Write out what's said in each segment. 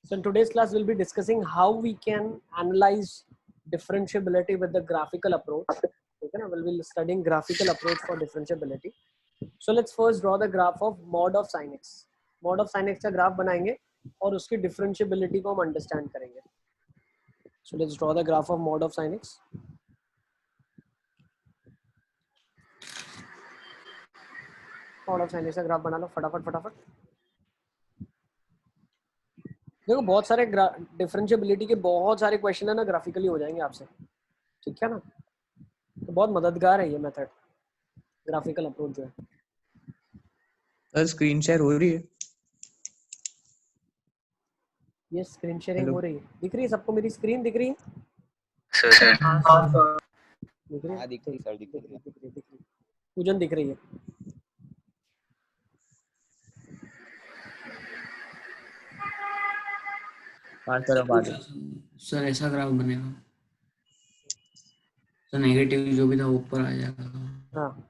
So in today's class, we'll be discussing how we can analyze differentiability with the graphical approach. Okay, we'll be studying graphical approach for differentiability. So let's first draw the graph of mod of sin x. Mod of sin x का graph बनाएंगे और उसकी differentiability को हम understand करेंगे. So let's draw the graph of mod of sin x. mod of sin x का graph बना लो फटाफट. देखो बहुत सारे डिफरेंशिएबिलिटी के बहुत सारे क्वेश्चन है ना, ग्राफिकली हो जाएंगे आपसे, ठीक है ना. तो बहुत मददगार है ये मेथड, ग्राफिकल अप्रोच जो है. सर स्क्रीन शेयर हो रही है? ये स्क्रीन शेयरिंग हो रही है, दिख रही है सबको? मेरी स्क्रीन दिख रही है सर? दिख रही है? हाँ, दिख रही है. पूजन दिख रही है. सर ऐसा ग्राफ बनेगा, तो नेगेटिव जो भी था ऊपर आ जाएगा. हाँ,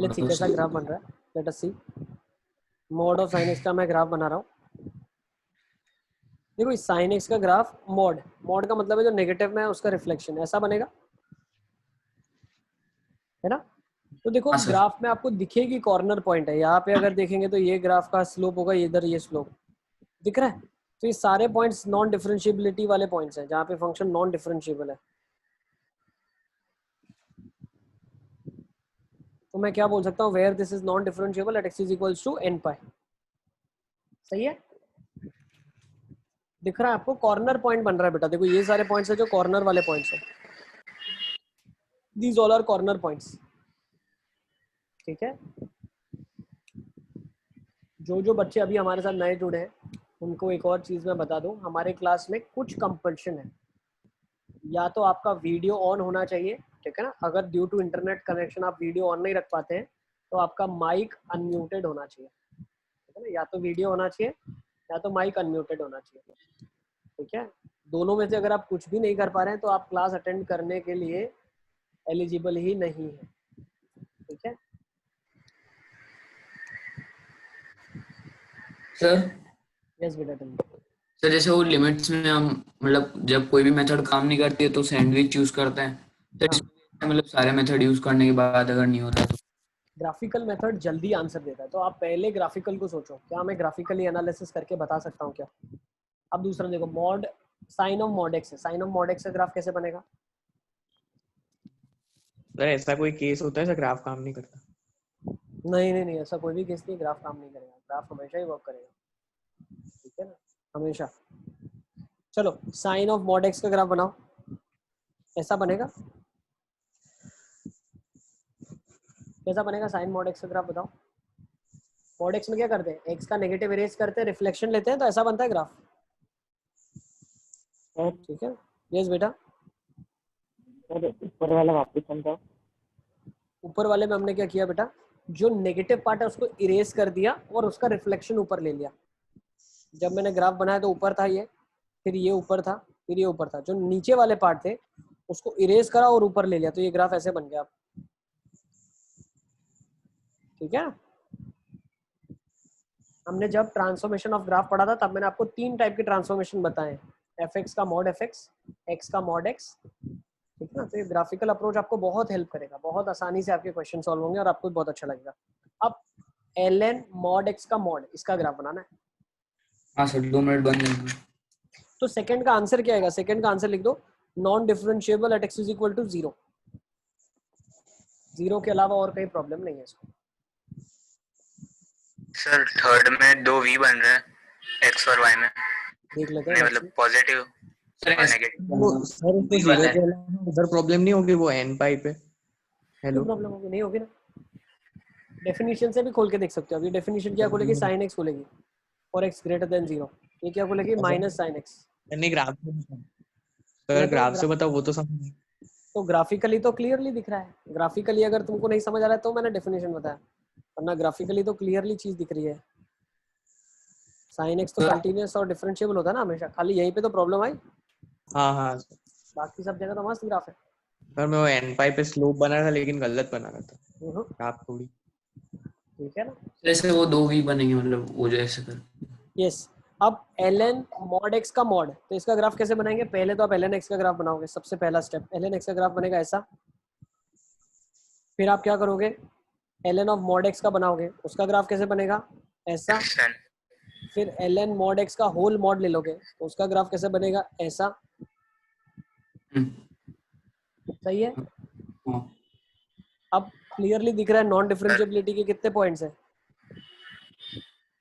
लेट्स सी कैसा ग्राफ बन रहा है. Let us see. Mod of sin x का मैं ग्राफ बना रहा हूँ. देखो इस sin x का ग्राफ मॉड का मतलब है जो नेगेटिव में है उसका रिफ्लेक्शन, ऐसा बनेगा, है ना. तो देखो ग्राफ में आपको दिखेगी कॉर्नर पॉइंट है यहाँ पे. अगर देखेंगे तो ये ग्राफ का स्लोप होगा, इधर ये स्लोप दिख रहा है. तो ये सारे पॉइंट्स नॉन डिफरेंशिएबिलिटी वाले पॉइंट्स हैं, जहाँ पे फंक्शन नॉन डिफरेंशिएबल है. तो मैं क्या बोल सकता हूँ, where this is non differentiable at x is equals to n pi. सही है, दिख रहा है आपको? कॉर्नर पॉइंट बन रहा है बेटा. देखो ये सारे पॉइंट्स है जो कॉर्नर वाले पॉइंट्स है. These all are corner points, ठीक है. जो बच्चे अभी हमारे साथ नए जुड़े हैं उनको एक और चीज मैं बता दूं, हमारे क्लास में कुछ कंपल्शन है. या तो आपका वीडियो ऑन होना चाहिए, ठीक है ना. अगर ड्यू टू इंटरनेट कनेक्शन आप वीडियो ऑन नहीं रख पाते हैं तो आपका माइक अनम्यूटेड होना चाहिए, ठीक है ना. या तो वीडियो होना चाहिए या तो माइक अनम्यूटेड होना चाहिए, ठीक है. दोनों में से अगर आप कुछ भी नहीं कर पा रहे हैं तो आप क्लास अटेंड करने के लिए एलिजिबल ही नहीं है, ठीक है. सर यस बेटा. सर जैसे वो लिमिट्स में हम मतलब जब कोई भी मेथड काम नहीं करती है तो सैंडविच यूज करते हैं, तो मतलब सारे मेथड यूज करने के बाद अगर नहीं होता तो ग्राफिकल मेथड जल्दी आंसर देता है. तो आप पहले ग्राफिकल को सोचो, क्या मैं ग्राफिकली एनालिसिस करके बता सकता हूँ क्या. अब दूसरा देखो, mod sine of mod x है. साइन ऑफ मॉड एक्स का ग्राफ कैसे बनेगा? सर ऐसा कोई केस होता है सर ग्राफ काम नहीं करता? नहीं, ऐसा कोई भी केस नहीं, ग्राफ काम नहीं करेगा. ग्राफ हमेशा ही वर्क करेगा, ठीक है ना, हमेशा. चलो साइन ऑफ मॉड एक्स का ग्राफ बनाओ, ऐसा बनेगा. कैसा बनेगा साइन मॉड एक्स का ग्राफ बताओ. मॉड एक्स में क्या करते हैं, एक्स का नेगेटिव इरेज करते हैं, रिफ्लेक्शन लेते हैं, तो ऐसा बनता है ग्राफ, ठीक है. यस बेटा. ऊपर वाला वापस समझाओ. ऊपर वाले में हमने क्या किया बेटा, जो नेगेटिव पार्ट है उसको इरेज कर दिया और उसका रिफ्लेक्शन ऊपर ले लिया. जब मैंने ग्राफ बनाया तो ऊपर था ये, फिर ये ऊपर था, फिर ये ऊपर था. जो नीचे वाले पार्ट थे उसको इरेज करा और ऊपर ले लिया, तो ये ग्राफ ऐसे बन गया, ठीक है. हमने जब ट्रांसफॉर्मेशन ऑफ ग्राफ पढ़ा था तब मैंने आपको 3 टाइप के ट्रांसफॉर्मेशन बताए, fx का मॉड fx, x का मॉड x, ठीक है ना. तो ये ग्राफिकल अप्रोच आपको बहुत हेल्प करेगा, बहुत आसानी से आपके क्वेश्चन सॉल्व होंगे और आपको बहुत अच्छा लगेगा. अब ln मॉड x का मॉड, इसका ग्राफ बनाना है. हाँ सर 2 मिनट बन जाएंगे. तो सेकंड का आंसर क्या आएगा? सेकंड का आंसर लिख दो, non differentiable at x is equal to 0. 0 के अलावा और कोई प्रॉब्लम नहीं है इसको. सर थर्ड में 2 v बन रहे हैं x और y में, देख लेते हैं मतलब पॉजिटिव और नेगेटिव. सर उसको 0 के अलावा उधर प्रॉब्लम नहीं होगी वो n पाई पे? हेलो, प्रॉब्लम होगी? नहीं होगी ना. डेफिनेशन से भी खोल के देख सकते हो. अभी डेफिनेशन क्या खोलेगी, sin x खोलेगी और x ग्रेटर देन 0. ये क्या खोलेगी, माइनस sin x. नहीं ग्राफ से सर, ग्राफ से बताओ वो तो समझ. तो ग्राफिकली तो क्लियरली दिख रहा है. ग्राफिकली अगर तुमको नहीं समझ आ रहा है तो मैंने डेफिनेशन बताया, वरना ग्राफिकली तो क्लियरली चीज दिख रही है. sin x तो कंटीन्यूअस और डिफरेंशिएबल होता है ना हमेशा, खाली यहीं पे तो प्रॉब्लम आई. हाँ बाकी सब जगह तो मस्त ग्राफ है. सर मैं वो n पाई पे स्लोप बना रहा था लेकिन गलत बना रहा था ग्राफ थोड़ी, ठीक है ना. जैसे वो 2 v बनेंगे, मतलब वो जो ऐसे कर. यस. अब ln mod x का mod, तो इसका ग्राफ कैसे बनाएंगे? पहले तो आप ln x का ग्राफ बनाओगे, सबसे पहला स्टेप ln x का ग्राफ बनेगा ऐसा। फिर आप क्या करोगे? ln ऑफ mod x का बनाओगे, उसका ग्राफ कैसे बनेगा? ऐसा। एक्शन फिर ln mod x का होल मॉड ले लोगे, तो उसका ग्राफ कैसे बनेगा? ऐसा। सही है। हाँ, अब क्लियरली दिख रहा है नॉन डिफरेंशिएबिलिटी के कितने पॉइंट्स हैं?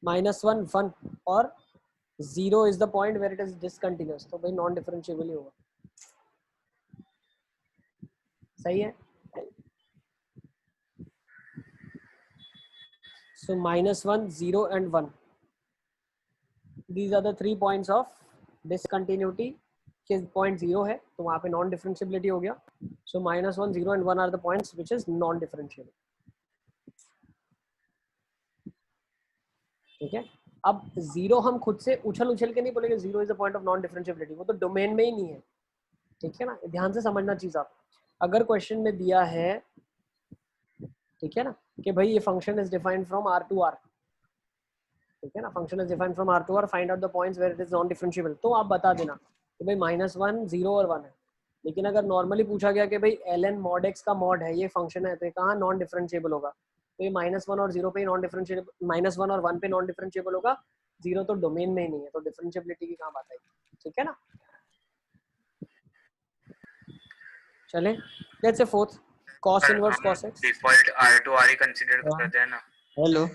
-1 1 और 0 is the point where it is discontinuous, तो भाई नॉन डिफरेंशिएबल ही होगा। सही है। So -1 0 and 1, these are the 3 points of discontinuity के पॉइंट 0 है तो वहां पे नॉन डिफरेंशिएबिलिटी हो गया। So -1 0 and 1 are the points which is non differentiable. ठीक है। अब 0 हम खुद से उछल के नहीं बोलेंगे 0 is the point of non differentiability, वो तो डोमेन में ही नहीं है। ठीक है ना, ध्यान से समझना चीज आप। अगर क्वेश्चन में दिया है, ठीक है ना, कि भाई ये function is defined from R to R, ठीक है ना, function is defined from R to R, find out the points where it is non differentiable, तो आप बता देना कि भाई -1 0 और 1 है। लेकिन अगर नॉर्मली पूछा गया कि भाई ln mod x का मॉड है, ये फंक्शन है, तो ये कहाँ नॉन डिफरेंशिएबल होगा? तो ये -1 और 0 पे नॉन डिफरेंशिएबल, -1 और 1 पे नॉन डिफरेंशिएबल होगा, 0 तो डोमेन में ही नहीं है, तो डिफरेंशिएबिलिटी की कहाँ बात आई? ठीक है ना। चले, let's say fourth, cos inverse cos x। Default R to R he consider करते हैं ना। हेलो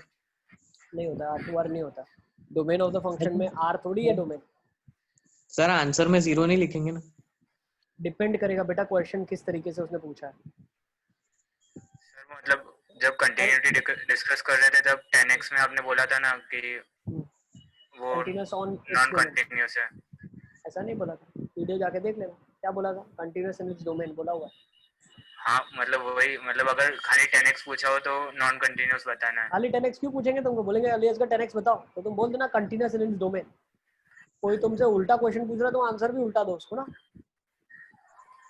नहीं होता, R to R नहीं होता, डोमेन ऑफ द फंक्शन में R थोड़ी है डोमेन। सर आंसर में 0 नहीं लिखेंगे ना? डिपेंड करेगा बेटा क्वेश्चन किस तरीके से उसने पूछा है। सर मतलब जब कंटिन्यूटी डिस्कस कर रहे थे तब 10x में आपने बोला था ना कि वो कंटीन्यूअस ऑन नॉन कंटिन्यूअस है। ऐसा नहीं बोला था, वीडियो जाके देख लेना क्या बोला था, कंटीन्यूअस इन इट्स डोमेन बोला हुआ है। हाँ मतलब वही, मतलब अगर खाली 10x पूछा हो तो नॉन कंटिन्यूअस बताना है। खाली 10x क्यों पूछेंगे तुमको? बोलेंगे अलियास का 10x बताओ, तो तुम बोल देना कंटीन्यूअस इन इट्स डोमेन। कोई तुमसे उल्टा क्वेश्चन पूछ रहा है तो आंसर भी उल्टा दो उसको ना।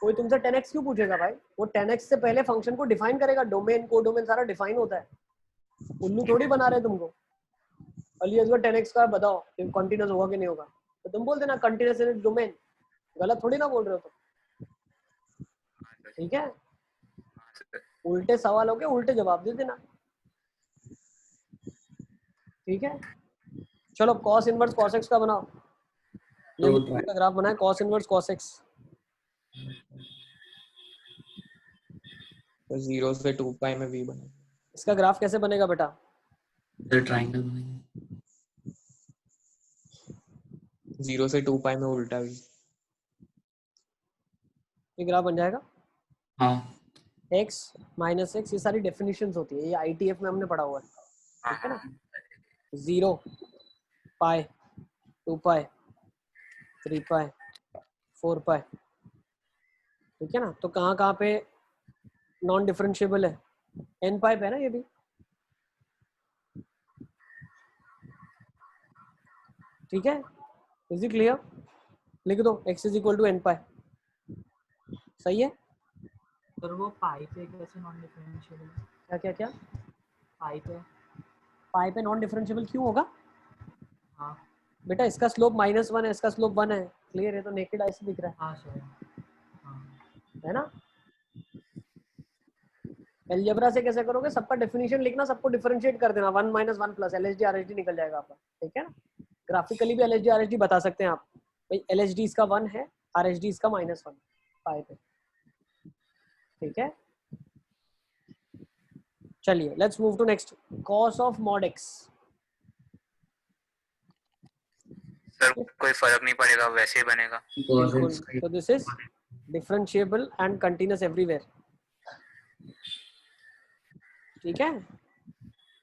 कोई तुमसे 10x क्यों पूछेगा भाई? वो 10x से पहले फंक्शन को डिफाइन करेगा, डोमेन को डोमेन सारा डिफाइन होता है। उल्लू थोड़ी बना रहे तुमको, अलियास का 10x का बताओ कंटीन्यूअस होगा कि नहीं होगा, तो तुम बोल देना कंटीन्यूअस इन इट्स डोमेन। गलत थोड़ी ना बोल रहे हो तुम। ठीक है, उल्टे सवाल हो गए उल्टे जवाब दे देना। ठीक है, चलो cos इनवर्स cos x का बनाओ। ये तो का ग्राफ बनाए cos इनवर्स cos x। तो 0 से 2 पाई में v बने। इसका ग्राफ कैसे बनेगा बेटा? ट्रायंगल बनेगा। 0 से 2 पाई में उल्टा v। ये ग्राफ बन जाएगा हाँ, x माइनस x, ये सारी डेफिनेशंस होती है, ये ITF में हमने पढ़ा हुआ है। ठीक है ना, 0 पाई 2 पाई 3 पाई 4 पाई। ठीक है ना, तो कहाँ कहाँ पे नॉन डिफरेंशिएबल है? n पाई पे है ना ये भी। ठीक है, इज इट क्लियर? लिख दो x is equal to n pi. सही है। पर वो पाई पे कैसे नॉन डिफरेंशिएबल? क्या क्या क्या? पाई पे नॉन डिफरेंशिएबल क्यों होगा? हाँ बेटा इसका स्लोप -1 है, इसका स्लोप 1 है, क्लियर है, तो नेकेड आई से दिख रहा हाँ सर हाँ है ना। अलजेब्रा से कैसे करोगे? सबका डेफिनेशन लिखना, सबको डिफरेंशिएट कर देना, 1 - 1 प्लस LHD RHD निकल जाएगा आपका। ठीक है ना, ग्राफिकली भी LHD RHD बता सकते हैं आप, भाई LHD इसका 1 है, RHD इसका -1 पाई पे। ठीक है, चलिए let's move to next, cos of mod x। Sir कोई फर्क नहीं पड़ेगा, वैसे ही बनेगा। बिल्कुल, तो this is differentiable and continuous everywhere. ठीक है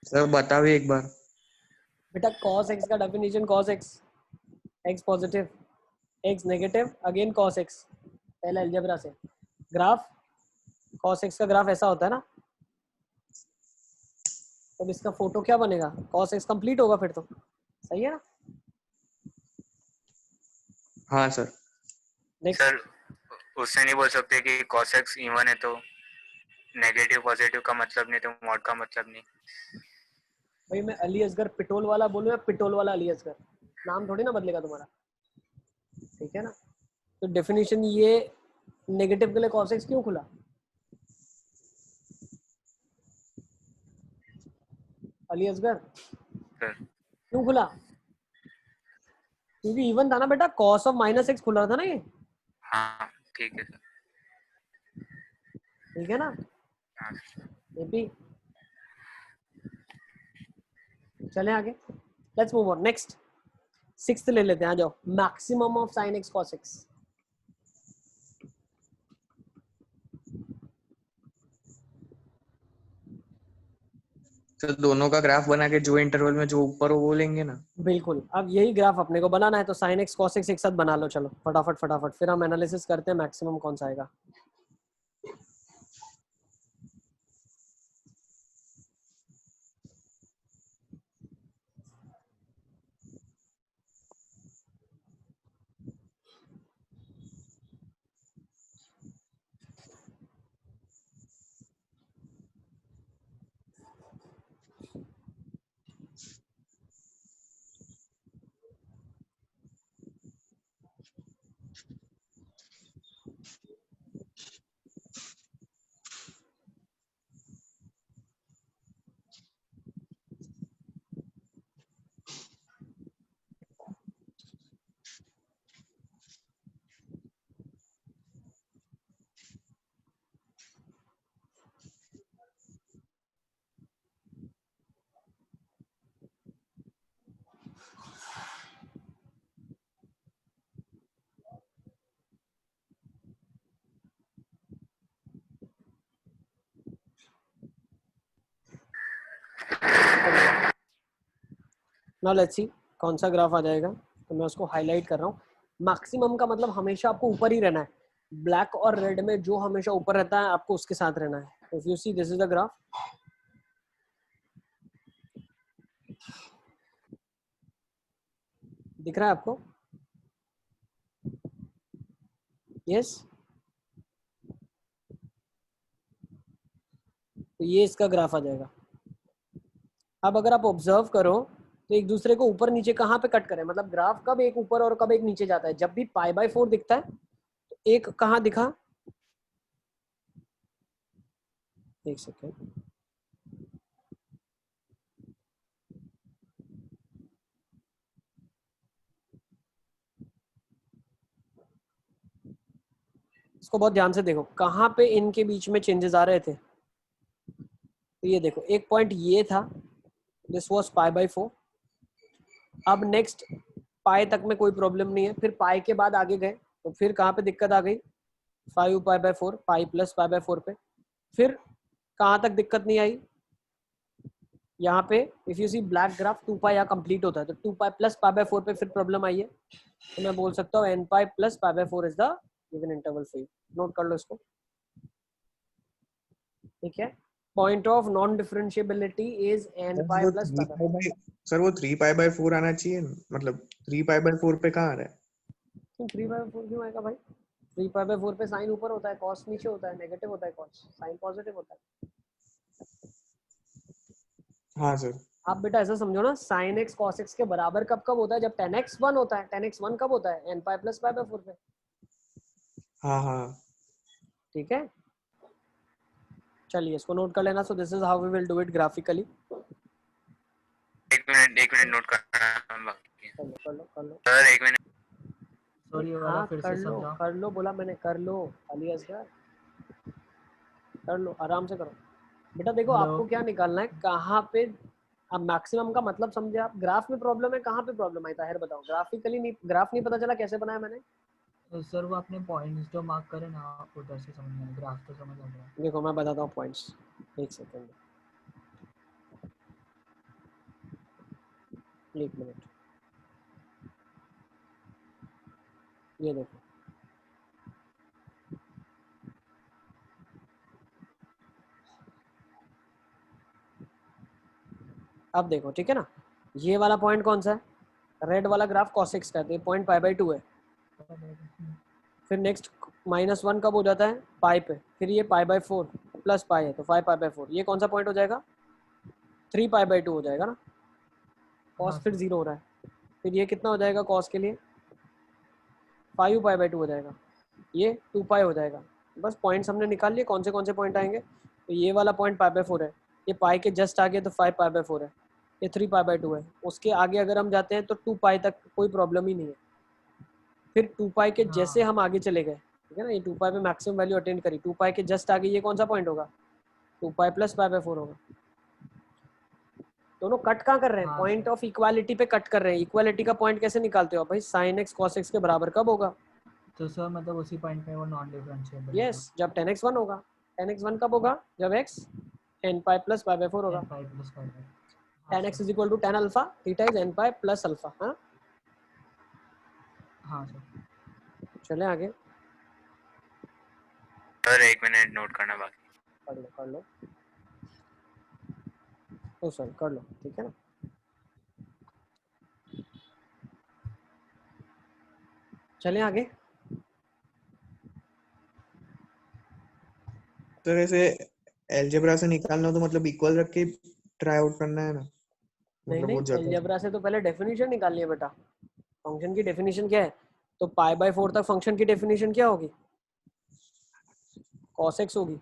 सर बताओ एक बार। बेटा, cos x का definition cos x positive x negative, again cos x, पहला अलजेब्रा से। ग्राफ cos x का ग्राफ ऐसा होता है ना, तो इसका फोटो क्या बनेगा? cos x कंप्लीट होगा फिर तो, सही है ना। हाँ सर। नेक्स्ट, सर उससे नहीं बोल सकते कि cos x इवन है तो नेगेटिव पॉजिटिव का मतलब नहीं, तो मॉड का मतलब नहीं। भाई मैं अली असगर पिटोल वाला बोलूं या पिटोल वाला अली असगर? नाम थोड़ी ना बदलेगा तुम्हारा, ठीक है ना। तो डेफिनेशन ये नेगेटिव के लिए cos x क्यों खुला? अली असगर सर क्यों खुला? क्योंकि इवन था ना बेटा, cos ऑफ -x खुल रहा था ना ये, हाँ ठीक है सर। ठीक है ना। हाँ ये भी चले आगे, let's move on next. Sixth ले लेते हैं, आ जाओ। Maximum of sin x cos x। तो दोनों का ग्राफ बना के जो इंटरवल में जो ऊपर हो वो लेंगे ना। बिल्कुल, अब यही ग्राफ अपने को बनाना है, तो sin x cos x एक साथ बना लो। चलो फटाफट फटाफट, फिर हम एनालिसिस करते हैं मैक्सिमम कौन सा आएगा। नाउ लेट्स सी कौन सा ग्राफ आ जाएगा, तो मैं उसको हाईलाइट कर रहा हूँ। मैक्सिमम का मतलब हमेशा आपको ऊपर ही रहना है, ब्लैक और रेड में जो हमेशा ऊपर रहता है आपको उसके साथ रहना है। If you see this is the graph, दिख रहा है आपको? यस, तो ये इसका ग्राफ आ जाएगा। अब अगर आप ऑब्जर्व करो तो एक दूसरे को ऊपर नीचे कहाँ पे कट करें, मतलब ग्राफ कब एक ऊपर और कब एक नीचे जाता है? जब भी π/4 दिखता है तो एक कहाँ दिखा, एक सेकेंड, इसको बहुत ध्यान से देखो कहाँ पे इनके बीच में चेंजेस आ रहे थे। तो ये देखो एक पॉइंट ये था, दिस वाज π/4। अब नेक्स्ट पाई तक में कोई प्रॉब्लम नहीं है, फिर पाई के बाद आगे गए तो फिर कहाँ पे दिक्कत आ गई? 5π/4, पाई प्लस π/4 पे। फिर कहाँ तक दिक्कत नहीं आई? यहाँ पे if you see black graph 2π यहाँ कंप्लीट होता है, तो 2π प्लस π/4 पे फिर प्रॉब्लम आई है, तो मैं बोल सकता हूँ nπ plus π/4 is the given interval for you. Note कर लो इसको, ठीक है। Point of non differentiability is nπ plus π/4। Sir वो 3π/4 आना चाहिए, मतलब 3π/4 पे कहाँ आ रहा है? 3/4 क्यों आएगा भाई? 3π/4 पे साइन ऊपर होता है, कॉस नीचे होता है, नेगेटिव होता है कॉस, साइन पॉजिटिव होता है। हाँ सर। आप बेटा ऐसा समझो ना, sin x cos x के बराबर कब कब होता है? जब tan x 1 होता है। tan x 1 कब होता है? nπ प्लस π/4 पे। हाँ हाँ ठीक है, चलिए इसको नोट कर लेना। So this is how we will do it graphically. एक मिनट नोट करना बाकी है। कर लो कर लो सर एक मिनट। सॉरी वाला हाँ फिर कर से लो समझाओ। कर लो, बोला मैंने कर लो। अली असगर कर लो, आराम से करो बेटा। देखो हेलो। आपको क्या निकालना है, कहाँ पे अब मैक्सिमम का मतलब समझे आप? ग्राफ में प्रॉब्लम है, कहाँ पे प्रॉब्लम आई ताहिर बताओ? ग्राफिकली नहीं, ग्राफ नहीं पता चला कैसे बनाया मैंने? सर वो आपने पॉइंट्स जो मार्क करे ना उधर से समझ में, ग्राफ तो समझ आ गया। देखो मैं बताता हूँ पॉइंट्स, एक सेकेंड, एक मिनट। ये देखो अब देखो, ठीक है ना। ये वाला पॉइंट कौन सा है? रेड वाला ग्राफ cos x का है, तो ये पॉइंट π/2 है। फिर नेक्स्ट -1 कब हो जाता है? पाई पे। फिर ये π/4 प्लस पाई है, तो 5π/4। ये कौन सा पॉइंट हो जाएगा? 3π/2 हो जाएगा ना। cos हाँ फिर सर। 0 हो रहा है। फिर ये कितना हो जाएगा कॉस के लिए 5 पाई/2 हो जाएगा, ये 2 पाई हो जाएगा। बस पॉइंट्स हमने निकाल लिए, कौन से पॉइंट आएंगे, तो ये वाला पॉइंट पाई/4 है, ये पाई के जस्ट आगे तो 5 पाई/4 है, ये 3 पाई/2 है। उसके आगे अगर हम जाते हैं तो 2 पाई तक कोई प्रॉब्लम ही नहीं है। फिर 2 पाई के जैसे हम आगे चले गए, ठीक है ना, ये 2 पाई पे मैक्सिमम वैल्यू अटेंड करी, 2 पाई के जस्ट आगे ये कौन सा पॉइंट होगा 2 पाई प्लस पाई/4 होगा। दोनों कट कहाँ कर रहे हैं, पॉइंट ऑफ इक्वालिटी पे कट कर रहे हैं। इक्वालिटी का पॉइंट कैसे निकालते हो भाई, sin x cos x के बराबर कब होगा, तो सर मतलब उसी पॉइंट पे वो नॉन डिफरेंशिएबल यस जब 10 x 1 होगा। 10 x 1 कब होगा, जब x n pi plus pi होगा। 10 x is equal to 10 alpha, theta is n pi plus alpha. हाँ हाँ सर। चले आगे, सर 1 मिनट नोट करना बाकी। कर लो ओ सॉरी कर लो, ठीक है ना। चले आगे, तो ऐसे अलजेब्रा से निकालना हो तो मतलब इक्वल रख के ट्राई आउट करना है ना, नहीं मतलब नहीं वो जगह अलजेब्रा से तो पहले डेफिनेशन निकालनी है बेटा। फंक्शन की डेफिनेशन क्या है, तो पाई/4 तक फंक्शन की डेफिनेशन क्या होगी, cos x होगी।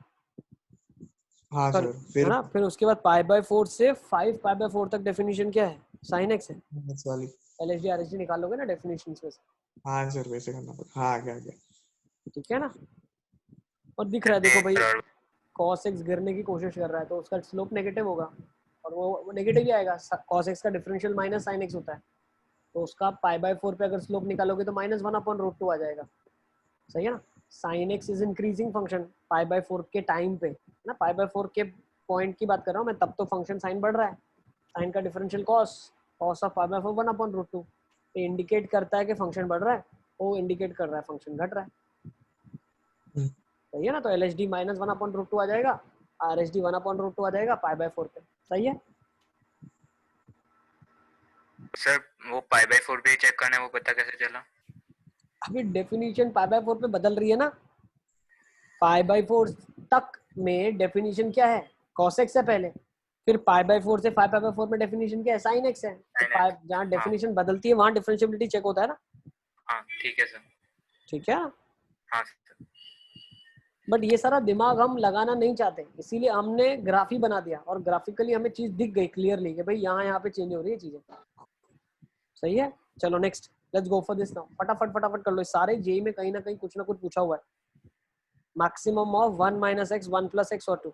हाँ पर सर, है फिर ना, फिर उसके बाद पाई/4 से 5 पाई/4 तक डेफिनेशन क्या है, sin x है। इस वाली, LHD RHD निकालोगे ना डेफिनेशंस में से, हाँ सर वैसे करना पड़ेगा। हाँ आगे आगे ठीक है ना। और दिख रहा है देखो भाई, और cos x गिरने की कोशिश कर रहा है तो उसका स्लोप नेगेटिव होगा, और वो नेगेटिव ही आएगा। cos x का डिफरेंशियल माइनस sin x होता है, तो उसका पाई/4 पे अगर स्लोप निकालोगे तो -1/√2 आ जाएगा, सही है ना। sin x is increasing function पाई/4 के टाइम पे ना, पाई/4 के पॉइंट की बात कर रहा हूँ मैं, तब तो फंक्शन साइन बढ़ रहा है, साइन का डिफरेंशियल cos ऑफ पाई/4 1/√2, ये इंडिकेट करता है कि फंक्शन बढ़ रहा है, वो इंडिकेट कर रहा है फंक्शन घट रहा है, सही है ना। तो LHD -1/√2 आ जाएगा, RHD 1/√2 आ जाएगा पाई/4 पे, सही है। सर वो पाई/4 पे चेक करना है, वो पता कैसे चला। अभी डेफिनेशन पाई/4 पे बदल रही है ना, पाई/4 तक में डेफिनेशन क्या है, cos x है पहले, फिर पाई/4 से 5 पाई/4 में डेफिनेशन क्या है, sin x है। तो Sin x, जहाँ डेफिनेशन बदलती है वहाँ डिफरेंशिएबिलिटी चेक होता है ना, हाँ ठीक है सर। ठीक है। हाँ सर। बट ये सारा दिमाग हम लगाना नहीं चाहते, इसीलिए हमने ग्राफ ही बना दिया, और ग्राफिकली हमें चीज दिख गई क्लियरली कि भाई यहाँ पे चेंज हो रही है चीजें, सही है। चलो next, let's go for this now, फटाफट कर लो, सारे जेई में कहीं ना कहीं कुछ ना कुछ पूछा हुआ है। मैक्सिमम ऑफ 1 - x 1 + x और 2।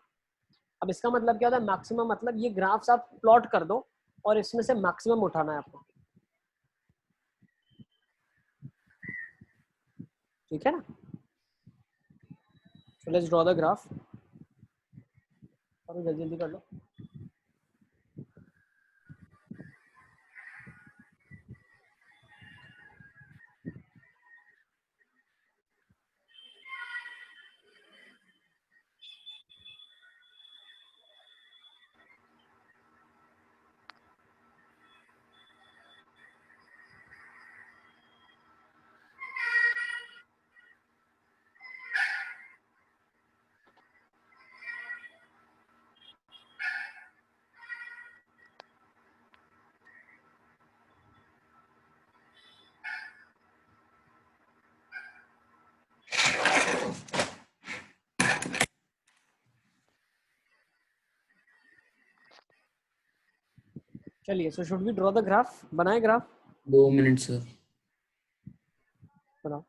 अब इसका मतलब क्या होता है, मैक्सिमम मतलब ये ग्राफ्स आप प्लॉट कर दो और इसमें से मैक्सिमम उठाना है आपको, ठीक है ना। So let's draw the graph, और जल्दी जल्दी कर लो। चलिए, so should we draw the graph, बनाए ग्राफ, 2 मिनट सर। बनाओ।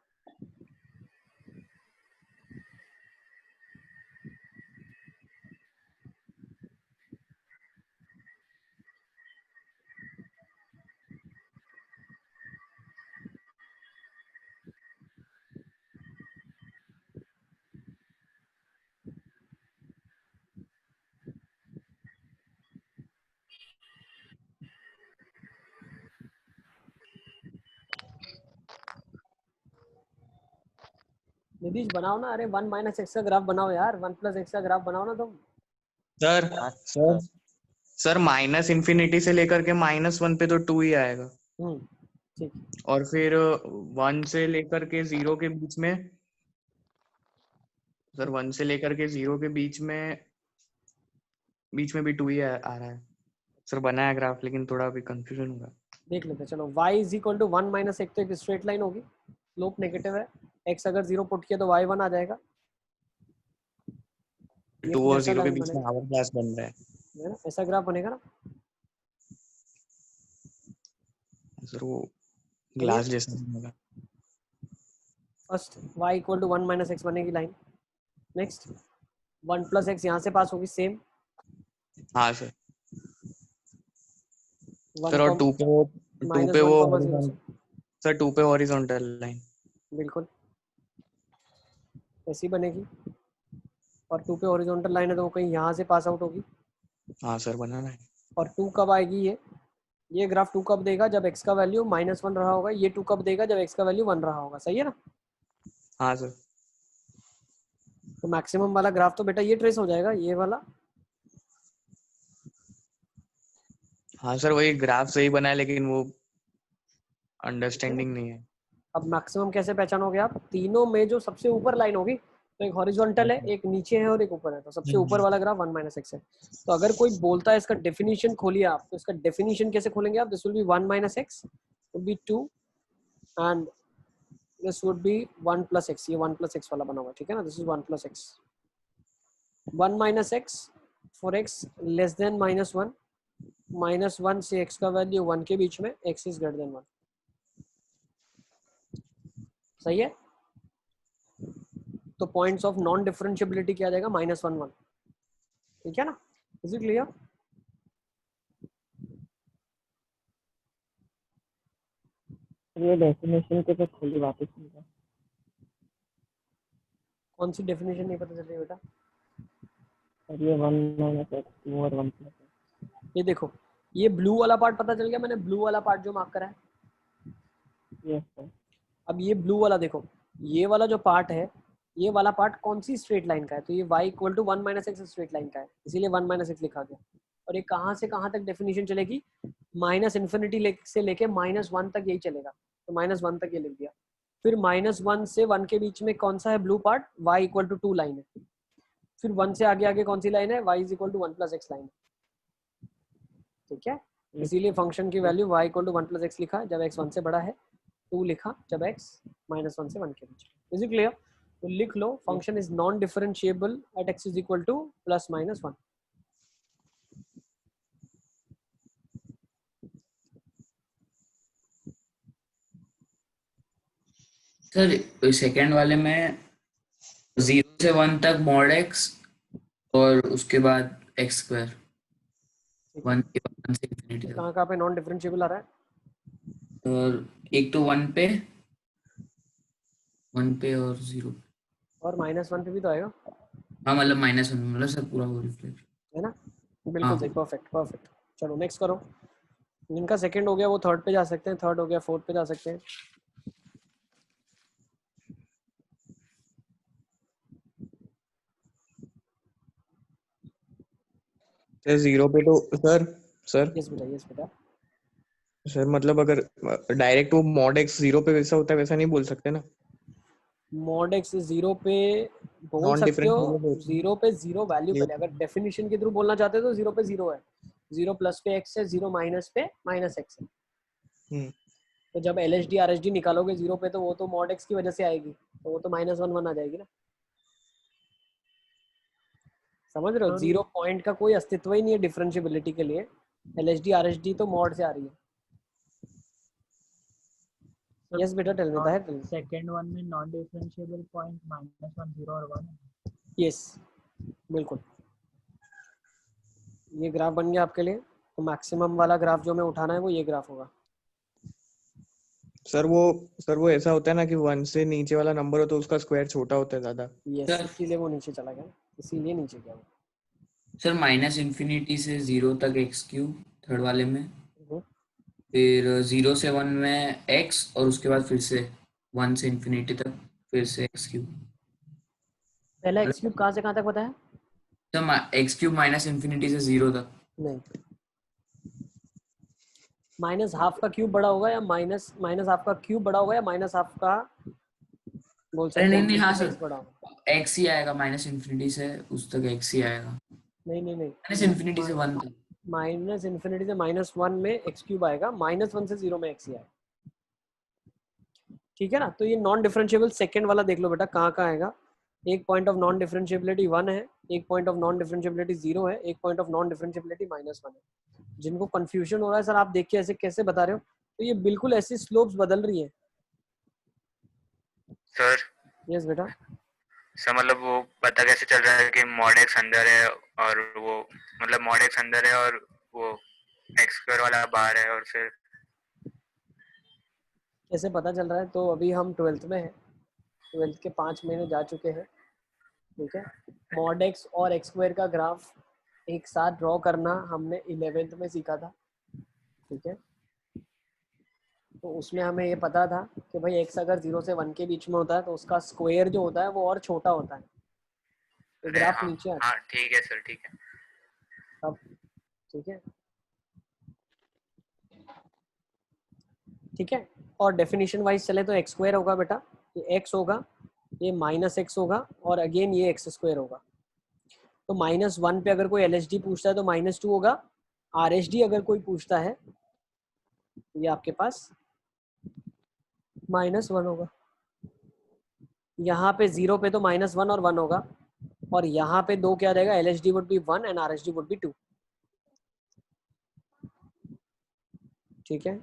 निधीश बनाओ ना, अरे 1 - x का ग्राफ बनाओ यार, 1 + x का ग्राफ बनाओ ना तुम। सर सर सर -∞ से लेकर के -1 पे तो 2 ही आएगा, ठीक, और फिर 1 से लेकर के 0 के बीच में, सर 1 से लेकर के 0 के बीच में भी 2 ही आ रहा है। सर बनाया ग्राफ लेकिन थोड़ा अभी कंफ्यूजन होगा। देख लेते हैं, चलो y is equal to 1 minus एक, तो एक स्ट्रेट लाइन होगी, स्लोप नेगेटिव है, x अगर 0 पुट किया तो y 1 आ जाएगा, ये 2 कुछ और ऐसा 0 के लाइन बीच में बनेगा, आवर क्लास बन रहा है ना, ऐसा ग्राफ बनेगा ना। है सर, वो ग्लास जैसा बनेगा। First y equal to 1 minus x बनेगी लाइन, नेक्स्ट 1 प्लस एक्स यहाँ से पास होगी सेम, हाँ सर। 1 सर और 2 पे वो माइनस 1 कॉमा 0 से, सर 2 पे हॉरिजॉन्टल लाइन। बिल्कुल ऐसी बनेगी, और 2 पे हॉरिजॉन्टल लाइन है तो वो कहीं यहाँ से पास आउट होगी, हाँ सर बनाना है। और 2 कब आएगी, ये ग्राफ 2 कब देगा, जब x का वैल्यू -1 रहा होगा, ये 2 कब देगा, जब x का वैल्यू 1 रहा होगा, सही है ना। हाँ सर। तो मैक्सिमम वाला ग्राफ तो बेटा ये ट्रेस हो जाएगा, ये वाला। हाँ सर वही ग्राफ सही बना है लेकिन वो अंडरस्टैंडिंग नहीं है। अब मैक्सिमम कैसे पहचानोगे आप, तीनों में जो सबसे ऊपर लाइन होगी, तो एक हॉरिजॉन्टल है, एक नीचे है और एक ऊपर है, तो सबसे ऊपर वाला ग्राफ 1 माइनस एक्स है। तो अगर कोई बोलता है इसका डेफिनेशन खोलिए आप, तो इसका डेफिनेशन कैसे खोलेंगे आप, this will be 1 minus x would be 2 and this would B 1 plus x, ये 1 प्लस एक्स वाला बना हुआ, ठीक है ना, this is 1 plus x, 1 minus x for x less than -1, -1 से x का वैल्यू 1 के बीच में, x इज ग्रेटर देन 1, सही है। तो पॉइंट्स ऑफ नॉन डिफरेंशिएबिलिटी क्या आ जाएगा, -1 1, ठीक है ना, इज इट क्लियर। ये डेफिनेशन के तो खोली वापस नहीं था। कौन सी डेफिनेशन नहीं पता चल रही बेटा, और ये 1 माइनस एक्स 2 और 1 प्लस एक्स, ये देखो, ये ब्लू वाला पार्ट पता चल गया, मैंने ब्लू वाला पार्ट जो मार्क करा है। Yes sir. अब ये ब्लू वाला देखो, ये वाला जो पार्ट है, ये वाला पार्ट कौन सी स्ट्रेट लाइन का है, तो ये y equal to 1 minus x straight line का है, इसीलिए 1 माइनस एक्स लिखा गया। और ये कहाँ से कहाँ तक डेफिनेशन चलेगी, -इन्फिनिटी से लेके -1 तक यही चलेगा, तो -1 तक ये लिख दिया। फिर -1 से 1 के बीच में कौन सा है blue part, y equal to 2 line है। फिर 1 से आगे आगे कौन सी लाइन है, y is equal to 1 plus x line है, ठीक है। इसीलिए फंक्शन की value y equal to 1 plus x लिखा जब x 1 से बड़ा है, 2 लिखा जब x -1 से 1 के बीच। Is it clear. तो लिख लो, function is non differentiable at x is equal to +-1। Sir second वाले में 0 से 1 तक mod x और उसके बाद x स्क्वायर 1 से इंफिनिटी तक। कहाँ पे नॉन डिफरेंशिएबल आ रहा है, और एक तो 1 पे और 0 और -1 पे भी तो आएगा, हाँ मतलब -1 मतलब सर पूरा वो रिफ्लेक्शन है ना, बिल्कुल हाँ। सही, परफेक्ट परफेक्ट। चलो नेक्स्ट करो, जिनका सेकंड हो गया वो थर्ड पे जा सकते हैं, थर्ड हो गया फोर्थ पे जा सकते हैं। सर 0 पे तो सर यस बेटा सर मतलब अगर डायरेक्ट वो mod x 0 पे वैसा होता है वैसा नहीं बोल सकते ना। mod x 0 पे बोल नॉन सकते हो, डिफरेंशिएबल 0 पे 0 वैल्यू पहले, अगर डेफिनेशन के थ्रू बोलना चाहते हो तो 0 पे 0 है, 0 प्लस पे x है, 0 माइनस पे -x है। तो जब LHD RHD निकालोगे 0 पे, तो वो तो mod x की वजह से आएगी, तो वो तो -1 1 आ जाएगी ना, समझ रहे हो। 0 पॉइंट का कोई अस्तित्व ही नहीं है डिफरेंशिएबिलिटी के लिए, LHD RHD तो mod से आ रही है। यस बेटा tell me that, second one में नॉन डिफरेंशिएबल पॉइंट -1 0 और 1 है। यस बिल्कुल, ये ग्राफ बन गया आपके लिए। तो मैक्सिमम वाला ग्राफ जो हमें उठाना है वो ये ग्राफ होगा। सर वो ऐसा होता है ना कि 1 से नीचे वाला नंबर हो तो उसका स्क्वायर छोटा होता है ज्यादा। यस, इसीलिए वो नीचे चला गया, इसीलिए नीचे गया वो। सर -इन्फिनिटी से 0 तक x³ थर्ड वाले में, फिर 0 से 1 में x और उसके बाद फिर से 1 से इंफिनिटी तक फिर से x³। पहला x³ कहाँ से कहाँ तक बताया, सर x³ -इन्फिनिटी से 0 तक नहीं, -½ का क्यूब बड़ा होगा या -½ का क्यूब बड़ा होगा या -½ का बोल सकते हैं, नहीं हाँ सर बड़ा होगा, x ही आएगा, -इन्फिनिटी से उस तक x ही आएगा, नहीं -इन्फिनिटी से 1 तक। माइनस इन्फिनिटी से -1 में एक्स क्यूब आएगा, -1 से 0 में एक्स ही आएगा। ठीक है ना। तो ये नॉन डिफरेंशिएबल सेकंड वाला देख लो बेटा कहाँ कहाँ आएगा। एक पॉइंट ऑफ नॉन डिफरेंशिएबिलिटी 1 है, एक पॉइंट ऑफ नॉन डिफरेंशिएबिलिटी 0 है, एक पॉइंट ऑफ नॉन डिफरेंशिएबिलिटी -1 है। जिनको कंफ्यूजन हो रहा है सर आप देखिए ऐसे कैसे बता रहे हो, तो ये बिल्कुल ऐसी स्लोप्स बदल रही है। सर यस बेटा। सर मतलब वो पता कैसे चल रहा है कि मॉड एक्स अंदर है और वो मतलब मॉड एक्स अंदर है और वो एक्स स्क्वायर वाला बाहर है, और फिर कैसे पता चल रहा है? तो अभी हम 12th में हैं, 12th के 5 महीने जा चुके हैं। ठीक है। मॉड एक्स और एक्स स्क्वायर का ग्राफ एक साथ ड्रॉ करना हमने 11th में सीखा था। ठीक है। तो उसमें हमें ये पता था कि भाई एक्स अगर 0 से 1 के बीच में होता है तो उसका स्क्वायर जो होता है वो और छोटा होता है, तो अरे ग्राफ हाँ नीचे आता हाँ ठीक है सर, ठीक है। है। अब ठीक है, ठीक है। और डेफिनेशन वाइज चले तो एक्स स्क्वायर होगा बेटा, ये एक्स होगा, ये -x होगा, और अगेन ये एक्स स्क्वायर होगा। तो -1 पे अगर कोई LHD पूछता है तो -2 होगा, RHD अगर कोई पूछता है ये आपके पास -1 होगा। यहाँ पे 0 पे तो -1 और 1 होगा, और यहाँ पे 2 क्या रहेगा, LHD would be 1 and RHD would be 2। ठीक है।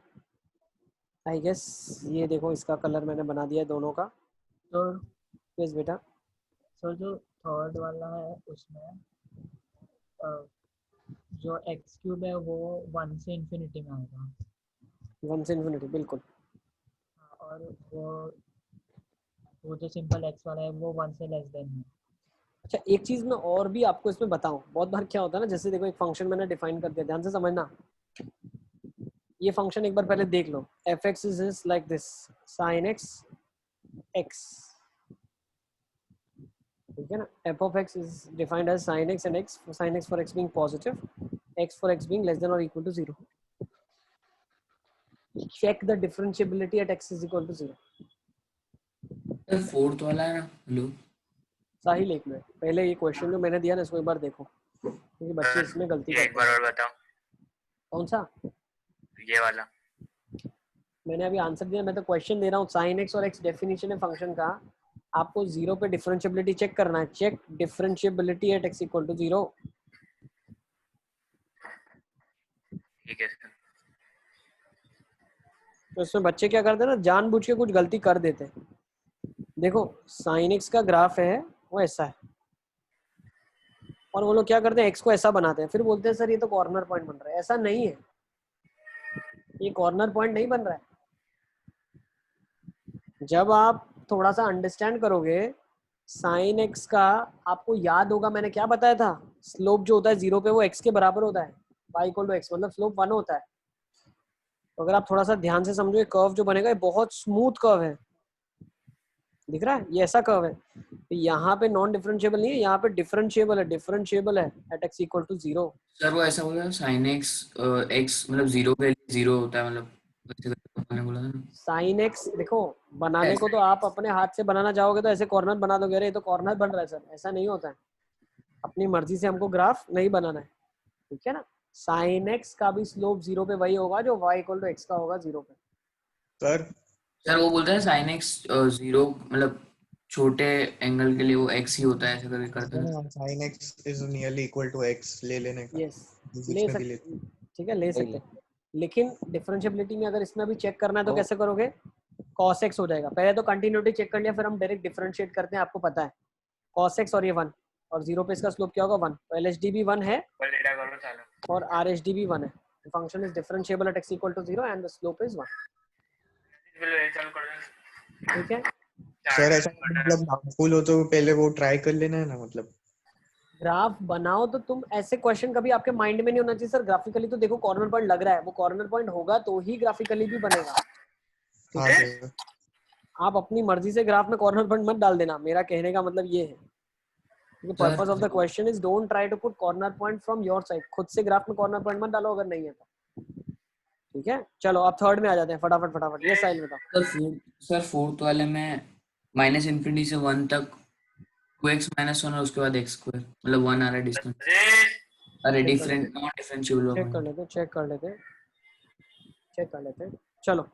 आई गेस ये देखो इसका कलर मैंने बना दिया है दोनों का। तो यस बेटा। सर जो थर्ड वाला है उसमें जो एक्स क्यूब है वो 1 से इन्फिनिटी में आएगा। 1 से इन्फिनिटी, बिल्कुल। और वो जो सिंपल एक्स वाला है वो 1 से लेस देन है। अच्छा एक चीज मैं और भी आपको इसमें बताऊं, बहुत बार क्या होता है ना, जैसे देखो एक फंक्शन मैंने डिफाइन कर दिया, ध्यान से समझना। ये फंक्शन एक बार पहले देख लो, f x is like this, sine x x. ठीक है ना। F of x is defined as sine x and x, sine x for x being positive, x for x being less than और equal to 0। Check the differentiability at x is equal to 0। Sir fourth वाला है ना, hello साहिल एक minute, पहले ये question जो मैंने दिया ना इसको एक बार देखो, क्योंकि बच्चे इसमें गलती ये एक करते बार हैं। और बताओ, कौन सा? ये वाला। मैंने अभी आंसर दिया, मैं तो क्वेश्चन दे रहा हूँ। साइन एक्स और एक्स डेफिनेशन है फंक्शन का, आपको 0 पे डिफरेंशिएबिलिटी चेक करना है। Check differentiability at x equal to 0। ठीक है सर। तो इसमें बच्चे क्या करते हैं ना, जानबूझ के कुछ गलती कर देते हैं। देखो साइन एक्स का ग्राफ है वो ऐसा है, और वो लोग क्या करते हैं एक्स को ऐसा बनाते हैं, फिर बोलते हैं सर ये तो कॉर्नर पॉइंट बन रहा है। ऐसा नहीं है, ये कॉर्नर पॉइंट नहीं बन रहा है। जब आप थोड़ा सा अंडरस्टैंड करोगे साइन एक्स का, आपको याद होगा मैंने क्या बताया था, स्लोप जो होता है 0 पे वो x के बराबर होता है, y इक्वल टू x, मतलब स्लोप 1 होता है। तो अगर आप थोड़ा सा ध्यान से समझो, ये कर्व जो बनेगा ये बहुत स्मूथ कर्व है, दिख रहा है, ये ऐसा कर्व है। तो यहाँ पे नॉन डिफरेंशिएबल नहीं है, यहाँ पे डिफरेंशिएबल है, डिफरेंशिएबल है at x equal to 0। Sir वो ऐसा बोला साइन एक्स एक्स मतलब 0 के लिए 0 होता है, मतलब वैसे करके आपने बोला था ना। साइन एक्स देखो बनाने को तो आप अपने हाथ से बनाना चाहोगे तो ऐसे कॉर्नर बना दोगे, अरे ये तो कॉर्नर बन रहा है सर, ऐसा नहीं होता है। अपनी मर्जी से हमको ग्राफ नहीं बनाना है, ठीक है ना। साइन एक्स का भी स्लोप 0 पे वही होगा जो y इक्वल टू एक्स का होगा 0 पे। सर वो बोलते हैं साइन एक्स 0 मतलब छोटे एंगल के लिए वो x ही होता है, ऐसे करके करते हैं। sin x is nearly equal to x ले लेने का, यस बीच ले में भी सकते, ठीक है ले सकते हैं। लेकिन डिफरेंशिएबिलिटी में अगर इसमें भी चेक करना है तो कैसे करोगे, cos x हो जाएगा। पहले तो कंटिन्यूटी चेक कर लिया, फिर हम डायरेक्ट डिफरेंशिएट करते हैं, आपको पता है cos x और ये 1, और 0 पे इसका स्लोप क्या होगा 1। तो LHD भी 1 है और RHD भी 1 है। The function is differentiable at x equal to 0 and the slope is 1। ठीक है। सर ऐसा मतलब डाउटफुल हो तो पहले वो ट्राई कर लेना है ना, मतलब ग्राफ बनाओ तो तुम ऐसे क्वेश्चन कभी आपके माइंड में नहीं होना चाहिए सर ग्राफिकली तो देखो कॉर्नर पॉइंट लग रहा है, वो कॉर्नर पॉइंट होगा तो ही ग्राफिकली भी बनेगा। ठीक हाँ है। सर। आप अपनी मर्जी से ग्राफ में कॉर्नर पॉइंट मत डाल देना, मेरा कहने का मतलब ये है। The purpose of the question is don't try to put corner point from your side। खुद से ग्राफ में कॉर्नर पॉइंट मत डालो अगर नहीं है तो। ठीक है चलो अब थर्ड में आ जाते हैं फटाफट फटाफट। ये साइल बताओ। सर फोर्थ वाले में माइनस इन्फिनिटी से 1 तक 2x - 1 और उसके बाद x स्क्वायर, मतलब 1 आ रहा है डिस्टेंस। अरे चेक कर डिफरेंट लेते नॉन डिफरेंशिएबल चेक कर लेते चेक कर लेते चेक कर लेते चलो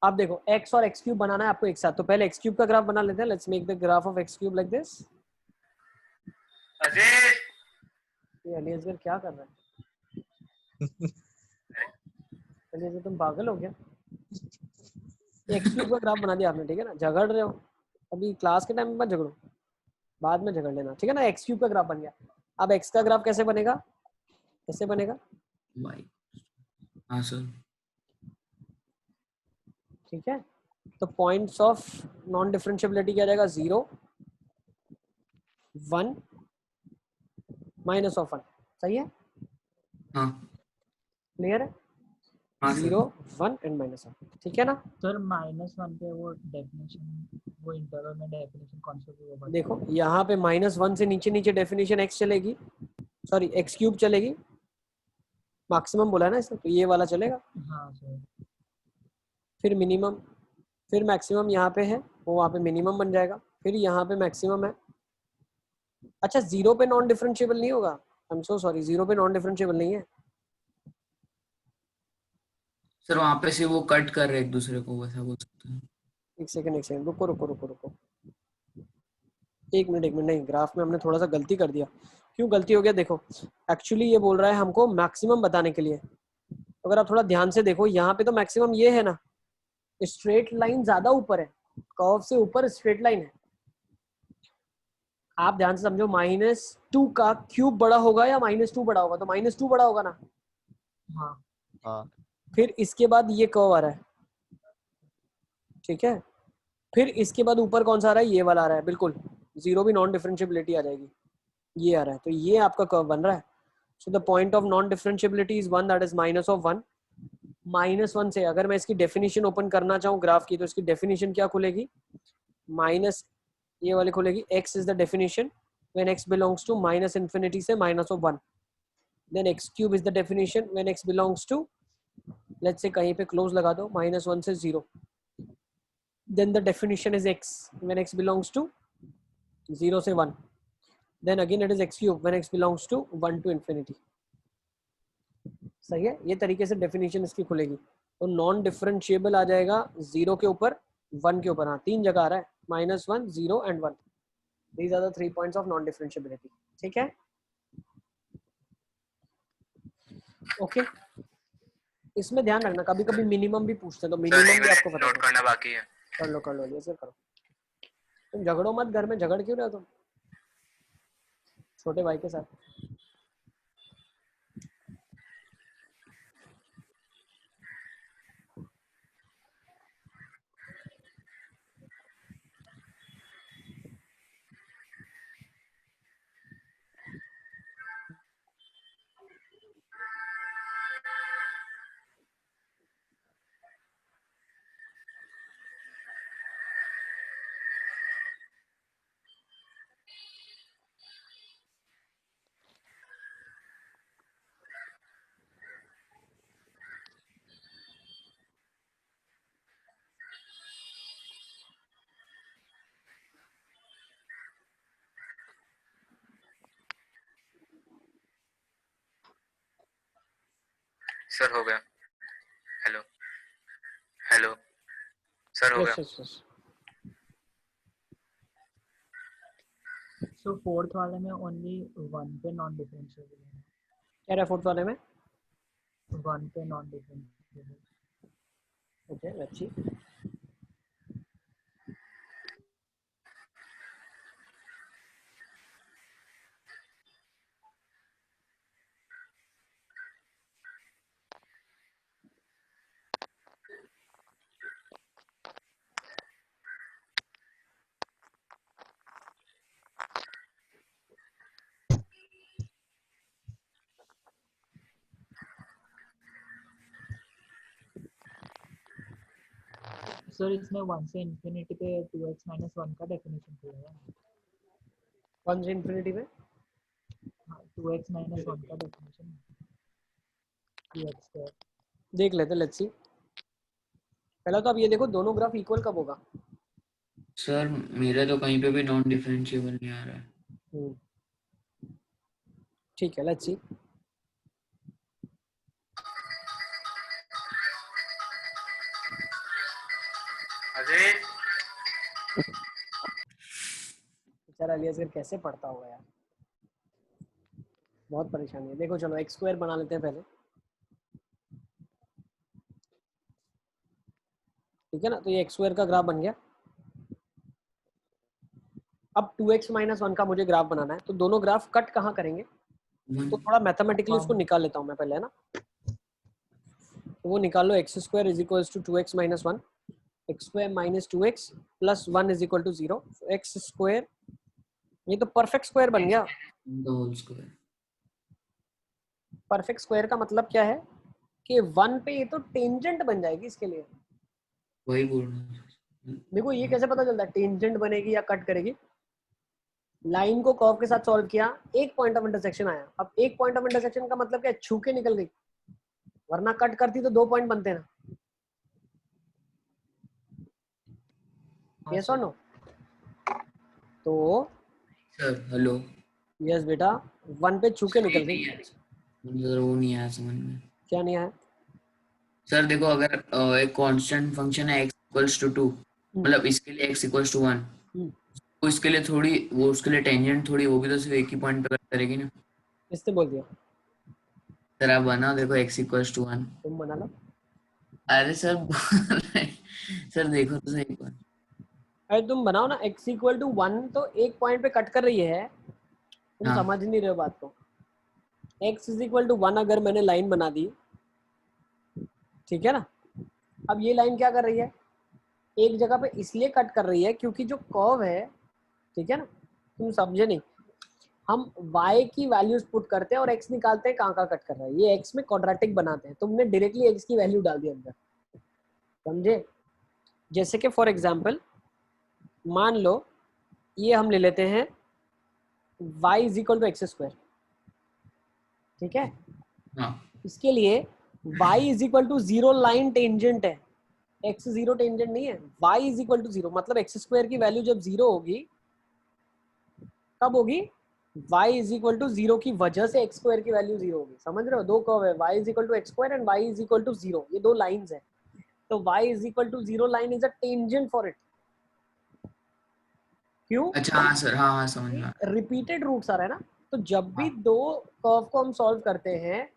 अब देखो x और x क्यूब बनाना है आपको एक साथ, तो पहले x क्यूब का ग्राफ बना लेते हैं। Let's make the graph of x cube like this. ये अलीअसगर क्या कर रहा है? अलीअसगर तुम पागल हो क्या? x क्यूब का ग्राफ बना दिया आपने, ठीक है ना? झगड़ रहे हो अभी क्लास के टाइम में मत झगड़ो, बाद में झगड़ लेना, ठीक है ना? x क्यूब का ग्राफ बन गया। अब x का ग्राफ कैसे बनेगा? कैसे बनेगा? y। हाँ सर। ठीक है, तो पॉइंट्स ऑफ नॉन डिफरेंशिएबिलिटी क्या जाएगा? 0 1 माइनस ऑफ 1। सही है? हाँ क्लियर है? हाँ सर। 0 1 एंड माइनस 1, ठीक है ना? सर -1 पे वो डेफिनेशन, वो इंटरवल में डेफिनेशन कौन सा वो बता देखो यहाँ पे -1 से नीचे नीचे डेफिनेशन x चलेगी, सॉरी x क्यूब चलेगी, मैक्सिमम बोला है ना इसने, तो ये वाला चलेगा। हाँ सर। फिर मिनिमम, फिर मैक्सिमम यहाँ पे है, वो वहाँ पे मिनिमम बन जाएगा, फिर यहाँ पे मैक्सिमम है। अच्छा 0 पे नॉन डिफरेंशिएबल नहीं होगा, आई एम सो सॉरी, 0 पे नॉन डिफरेंशिएबल नहीं है। सर वहाँ पे से वो कट कर रहे एक दूसरे को, वैसा बोल सकते हैं। एक सेकंड रुको रुको रुको रुको, एक मिनट नहीं, ग्राफ में हमने थोड़ा सा गलती कर दिया। क्यों गलती हो गया? देखो एक्चुअली ये बोल रहा है हमको मैक्सिमम बताने के लिए। अगर आप थोड़ा ध्यान से देखो यहाँ पे तो मैक्सिमम ये है ना, स्ट्रेट लाइन ज्यादा ऊपर है, कर्व से ऊपर स्ट्रेट लाइन है। आप ध्यान से समझो, -2 का क्यूब बड़ा होगा या -2 बड़ा होगा? तो -2 बड़ा होगा ना। हाँ फिर इसके बाद ये कर्व आ रहा है, ठीक है? फिर इसके बाद ऊपर कौन सा आ रहा है? ये वाला आ रहा है, बिल्कुल 0 भी नॉन डिफरेंशिएबिलिटी आ जाएगी, ये आ रहा है। तो ये आपका कर्व बन रहा है। So the point of non differentiability is 1, that is -1। -1 से अगर मैं इसकी डेफिनेशन ओपन करना चाहूँ ग्राफ की, तो इसकी डेफिनेशन क्या खुलेगी? माइनस ये वाली खुलेगी, x is the definition when x belongs to -∞ से -1। Then x cube is the definition when x belongs to, let's say कहीं पे क्लोज लगा दो, -1 से 0। then the definition is x when x belongs to 0 से 1, then again it is x cube when x belongs to 1 to infinity। सही है? ये तरीके से डेफिनेशन इसकी खुलेगी। तो नॉन डिफरेंशिएबल आ जाएगा 0 के ऊपर, 1 के ऊपर। हाँ 3 जगह आ रहा है, -1 0 and 1। these are the 3 points of non differentiability, ठीक है? ओके इसमें ध्यान रखना, कभी कभी मिनिमम भी पूछते हैं, तो मिनिमम भी आपको पता नोट करना बाकी है। कर लो ये करो। तुम झगड़ो मत, घर में झगड़ क्यों रहे हो तुम छोटे भाई के साथ? सर हो गया। हेलो हेलो सर हो गया। सो फोर्थ वाले में ओनली 1 पे नॉन डिफरेंशिएबल है। क्या रहा फोर्थ वाले में? 1 पे नॉन डिफरेंशिएबल। ओके अच्छी। सर इसमें 1 से इंफिनिटी पे 2x - 1 का डेफिनेशन खुलेगा। 1 से इंफिनिटी में 2x - 1 का डेफिनेशन 2x²। देख लेते, लेट्स सी। पहला तो आप ये देखो दोनों ग्राफ इक्वल कब होगा? सर मेरे तो कहीं पे भी नॉन डिफरेंशिएबल नहीं आ रहा है। ठीक है लेट्स सी। बेचारा अलियासगर कैसे पढ़ता होगा यार, बहुत परेशानी है। देखो चलो एक्स स्क्वायर बना लेते हैं पहले, ठीक है ना। तो ये एक्स स्क्वायर का ग्राफ बन गया। अब 2x माइनस 1 का मुझे ग्राफ बनाना है, तो दोनों ग्राफ कट कहाँ करेंगे, तो थोड़ा मैथमेटिकली उसको निकाल लेता हूँ मैं पहले, है ना। तो वो निकाल लो, x square is equal to 2x minus 1, x square minus 2x plus 1 is equal to 0। X square, ये तो परफेक्ट स्क्वायर बन गया। Whole square. परफेक्ट स्क्वायर का मतलब क्या है कि 1 पे ये तो टेंजेंट बन जाएगी इसके लिए। वही बोल रहा हूँ। देखो ये कैसे पता चलता है टेंजेंट बनेगी या कट करेगी। लाइन को कर्व के साथ सॉल्व किया, एक पॉइंट ऑफ इंटरसेक्शन आया। अब एक पॉइंट ऑफ इंटरसेक्शन का मतलब क्या, छू के निकल गई, वरना कट करती तो 2 पॉइंट बनते हैं ना। यस और नो? तो सर हेलो। यस बेटा, 1 पे छू के निकल गई। सर वो नहीं आया समझ में। क्या नहीं आया? सर देखो अगर एक कांस्टेंट फंक्शन है x इक्वल्स टू 2, मतलब इसके लिए x इक्वल्स टू 1, तो इसके लिए थोड़ी वो उसके लिए टेंजेंट थोड़ी वो भी तो सिर्फ एक ही पॉइंट पे कट करेगी ना। किसने बोल दिया? सर आप बनाओ देखो x इक्वल्स टू 1। तुम बना लो। अरे सर सर देखो तो सही एक बार। अरे तुम बनाओ ना, x इक्वल टू 1 तो एक पॉइंट पे कट कर रही है, तुम हाँ। समझ नहीं रहे हो बात को। x इज इक्वल टू 1 अगर मैंने लाइन बना दी, ठीक है ना। अब ये लाइन क्या कर रही है, एक जगह पे इसलिए कट कर रही है क्योंकि जो कर्व है, ठीक है ना, तुम समझे नहीं। हम y की वैल्यूज पुट करते हैं और x निकालते हैं कहाँ कहाँ कट कर रहा है। ये x में क्वाड्रेटिक बनाते हैं, तुमने डायरेक्टली x की वैल्यू डाल दी अंदर, समझे। जैसे कि फॉर एग्जांपल मान लो ये हम ले लेते हैं y is equal to x square, ठीक है। हाँ। इसके लिए y is equal to 0 line tangent है, x 0 टेंजेंट नहीं है। y इज इक्वल टू 0 मतलब एक्स स्क्वायर की वैल्यू जब 0 होगी, कब होगी, y इज इक्वल टू 0 की वजह से एक्स स्क्वायर की वैल्यू 0 होगी। समझ रहे हो, दो कर्व है, y is equal to x square and y is equal to 0, ये दो लाइंस है। तो y is equal to 0 line is a tangent for it. क्यों? अच्छा हाँ सर, हाँ हाँ समझ में। रिपीटेड रूट्स आ रहा है ना, तो जब भी दो कर्व को हम सॉल्व करते हैं,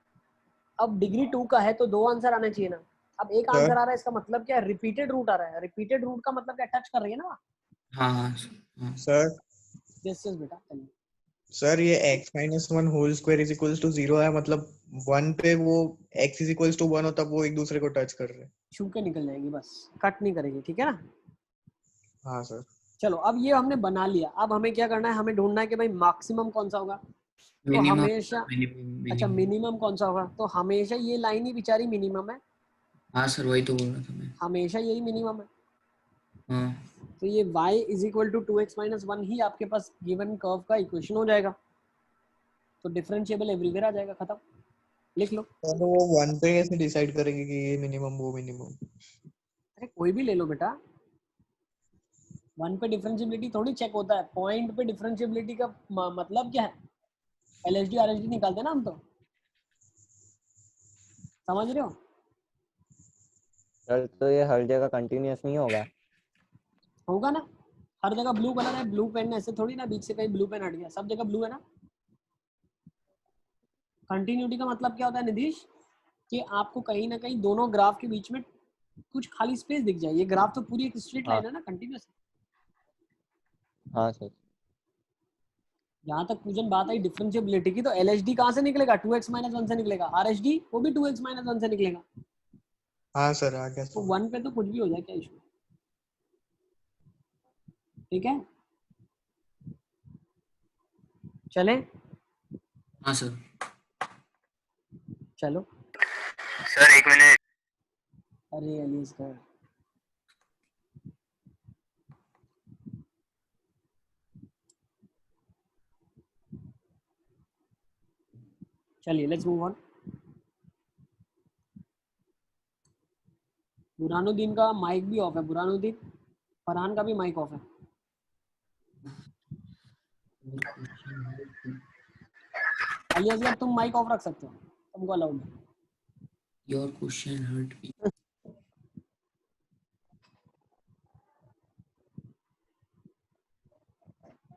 अब डिग्री 2 का है तो 2 आंसर आने चाहिए ना। अब एक आंसर आ रहा है, इसका मतलब क्या है, रिपीटेड रूट आ रहा है। रिपीटेड रूट का मतलब क्या, टच कर रही है ना। हाँ हाँ सर यस यस बेटा चलिए। सर ये x minus 1 whole square is equals to 0 है, मतलब 1 पे वो x इज इक्वल्स टू 1 हो तब वो एक दूसरे को टच कर रहे हैं। छू के निकल जाएगी बस, कट नहीं करेगी, ठीक है ना। हाँ सर। चलो अब ये हमने बना लिया, अब हमें क्या करना है, हमें ढूंढना है कि भाई मैक्सिमम कौन सा होगा। तो मिनिमम। हमेशा, अच्छा मिनिमम कौन सा होगा, तो हमेशा ये लाइन ही बेचारी मिनिमम है, हाँ सर वही तो बोल रहा था मैं। हमेशा यही मिनिमम है। हाँ। तो ये y is equal to 2x minus 1 ही आपके पास गिवन कर्व का इक्वेशन हो जाएगा। तो डिफरेंशिएबल एवरीवेयर आ जाएगा, खत्म, लिख लो। तो वो 1 पे कैसे डिसाइड करेंगे कि ये मिनिमम वो मिनिमम? अरे कोई भी ले लो बेटा, 1 पे डिफरेंशिएबिलिटी थोड़ी चेक होता है, पॉइंट पे डिफरेंशिएबिलिटी का मतलब क्या है, एलएचडी आरएचडी निकालते हैं ना हम तो, समझ रहे हो। सर तो ये हर जगह कंटिन्यूअस नहीं होगा? होगा ना, हर जगह ब्लू कलर है, ब्लू पेन ऐसे थोड़ी ना बीच से कहीं ब्लू पेन हट गया, सब जगह ब्लू है ना। कंटिन्यूटी का मतलब क्या होता है निधीश, कि आपको कहीं ना कहीं दोनों ग्राफ के बीच में कुछ खाली स्पेस दिख जाए। ये ग्राफ तो पूरी एक स्ट्रेट लाइन है ना, कंटिन्यूअस। हाँ सर। यहाँ तक पूजन बात आई डिफरेंशिएबिलिटी की, तो एलएचडी कहाँ से निकलेगा, 2x माइनस 1 से निकलेगा, आरएचडी वो भी 2x माइनस 1 से निकलेगा। हाँ सर आ गया तो सर। 1 पे तो कुछ भी हो जाए, क्या इशू, ठीक है। चले, हाँ सर। चलो। सर एक मिनट, अरे अलीस का, चलिए लेट्स मूव ऑन। बुरहानुद्दीन का माइक भी ऑफ है, बुरहानुद्दीन, फरहान का भी माइक ऑफ है। अलियासगर तुम माइक ऑफ रख सकते हो, तुमको अलाउड है। Your question hurt me.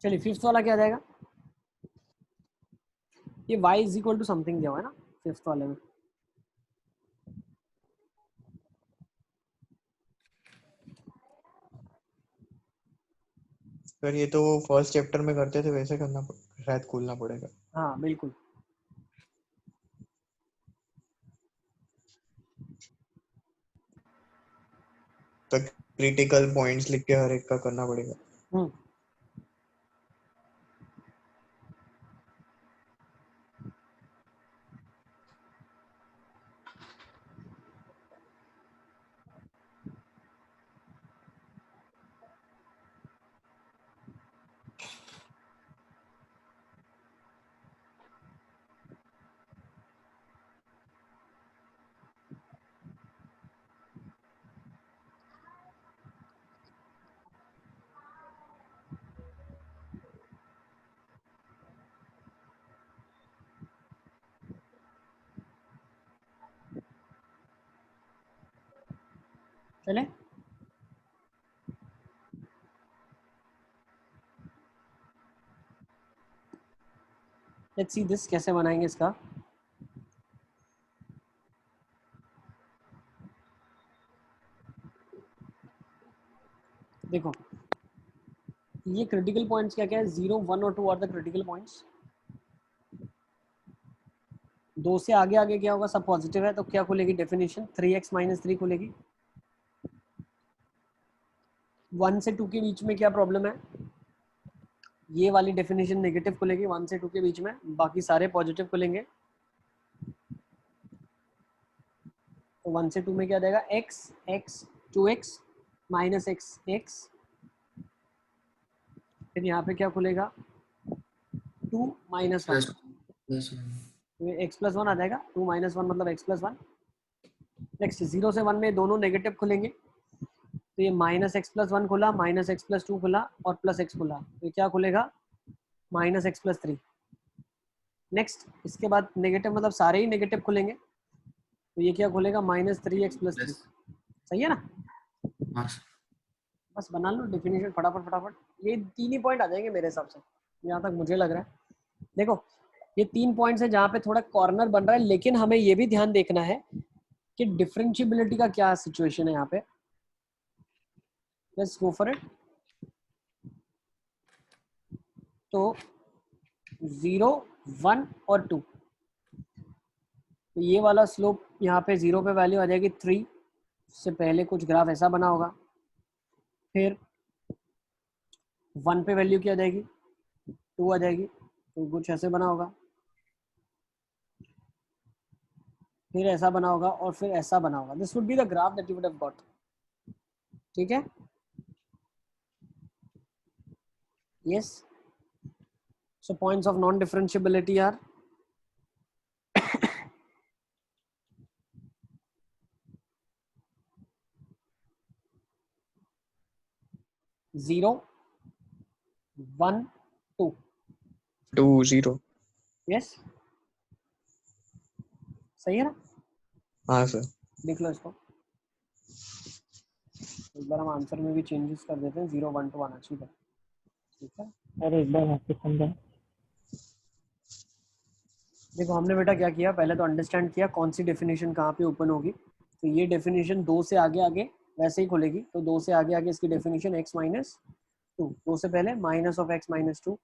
चलिए फिफ्थ वाला क्या जाएगा, ये y is equal to something दिया हुआ है ना फिफ्थ वाले में। सर ये तो फर्स्ट चैप्टर में करते थे, वैसे करना शायद खोलना पड़ेगा। हाँ बिल्कुल। तो क्रिटिकल पॉइंट्स लिख के हर एक का करना पड़ेगा। चले लेट्स सी दिस, कैसे बनाएंगे इसका। देखो ये क्रिटिकल पॉइंट्स क्या क्या है, 0 1 और 2 आर द क्रिटिकल पॉइंट्स। 2 से आगे आगे क्या होगा, सब पॉजिटिव है, तो क्या खुलेगी डेफिनेशन 3x - 3 खुलेगी। 1 से 2 के बीच में क्या प्रॉब्लम है, ये वाली डेफिनेशन नेगेटिव खुलेगी 1 से 2 के बीच में, बाकी सारे पॉजिटिव खुलेंगे। तो 1 से 2 में क्या जाएगा, x x 2x - x x, फिर यहाँ पे क्या खुलेगा 2 - 1, x + 1 आ जाएगा, 2 - 1 मतलब x + 1। नेक्स्ट 0 से 1 में दोनों नेगेटिव खुलेंगे, तो ये -x + 1 खुला, -x + 2 खुला और +x खुला, तो क्या खुलेगा -x + 3। नेक्स्ट इसके बाद नेगेटिव मतलब सारे ही नेगेटिव खुलेंगे, तो ये क्या खुलेगा -3x + 3। सही है ना। बस बना लो डेफिनेशन फटाफट फटाफट, ये 3 ही पॉइंट आ जाएंगे मेरे हिसाब से, जहाँ तक मुझे लग रहा है। देखो ये 3 पॉइंट्स है जहाँ पे थोड़ा कॉर्नर बन रहा है, लेकिन हमें ये भी ध्यान देखना है कि डिफरेंशिएबिलिटी का क्या सिचुएशन है यहाँ पे। Let's go for it. तो 0 1 और 2, तो ये वाला स्लोप यहाँ पे 0 पे वैल्यू आ जाएगी 3, से पहले कुछ ग्राफ ऐसा बना होगा, फिर 1 पे वैल्यू क्या आ जाएगी 2 आ जाएगी, तो कुछ ऐसे बना होगा, फिर ऐसा बना होगा और फिर ऐसा बना होगा। This would be the graph that you would have got. ठीक है, yes. So points of non differentiability are zero 1 2 2 0। Yes सही है ना। हाँ सर। देख लो इसको एक बार, हम आंसर में भी चेंजेस कर देते हैं, 0 1 2 आना चाहिए। ठीक है, अरे एक बार वापस समझा। देखो हमने बेटा क्या किया, पहले तो अंडरस्टैंड किया कौन सी डेफिनेशन कहाँ पे ओपन होगी। तो ये डेफिनेशन 2 से आगे आगे वैसे ही खुलेगी, तो 2 से आगे आगे इसकी डेफिनेशन x - 2, 2 से पहले -(x - 2) -(x - 2)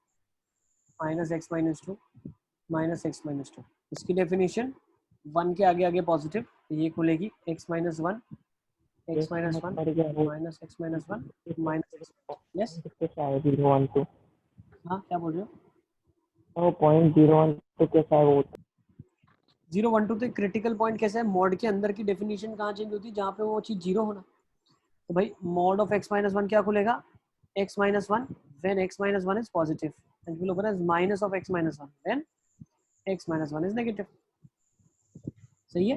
-(x - 2), इसकी डेफिनेशन 1 के आगे आगे पॉजिटिव, तो ये खुलेगी x - 1 x - 1 -(x - 1) -(x). Yes कैसा है 0 1 2? हाँ क्या बोल रहे हो, वो पॉइंट 0 1 2 कैसा है वो? 0 1 2 तो क्रिटिकल पॉइंट कैसे है, मॉड के अंदर की डेफिनेशन कहाँ चेंज होती है, जहाँ पे वो चीज 0 होना। तो भाई mod of x - 1 क्या खुलेगा, x - 1 when x - 1 is positive, and it will open as minus of x - 1 when x - 1 is negative। सही है,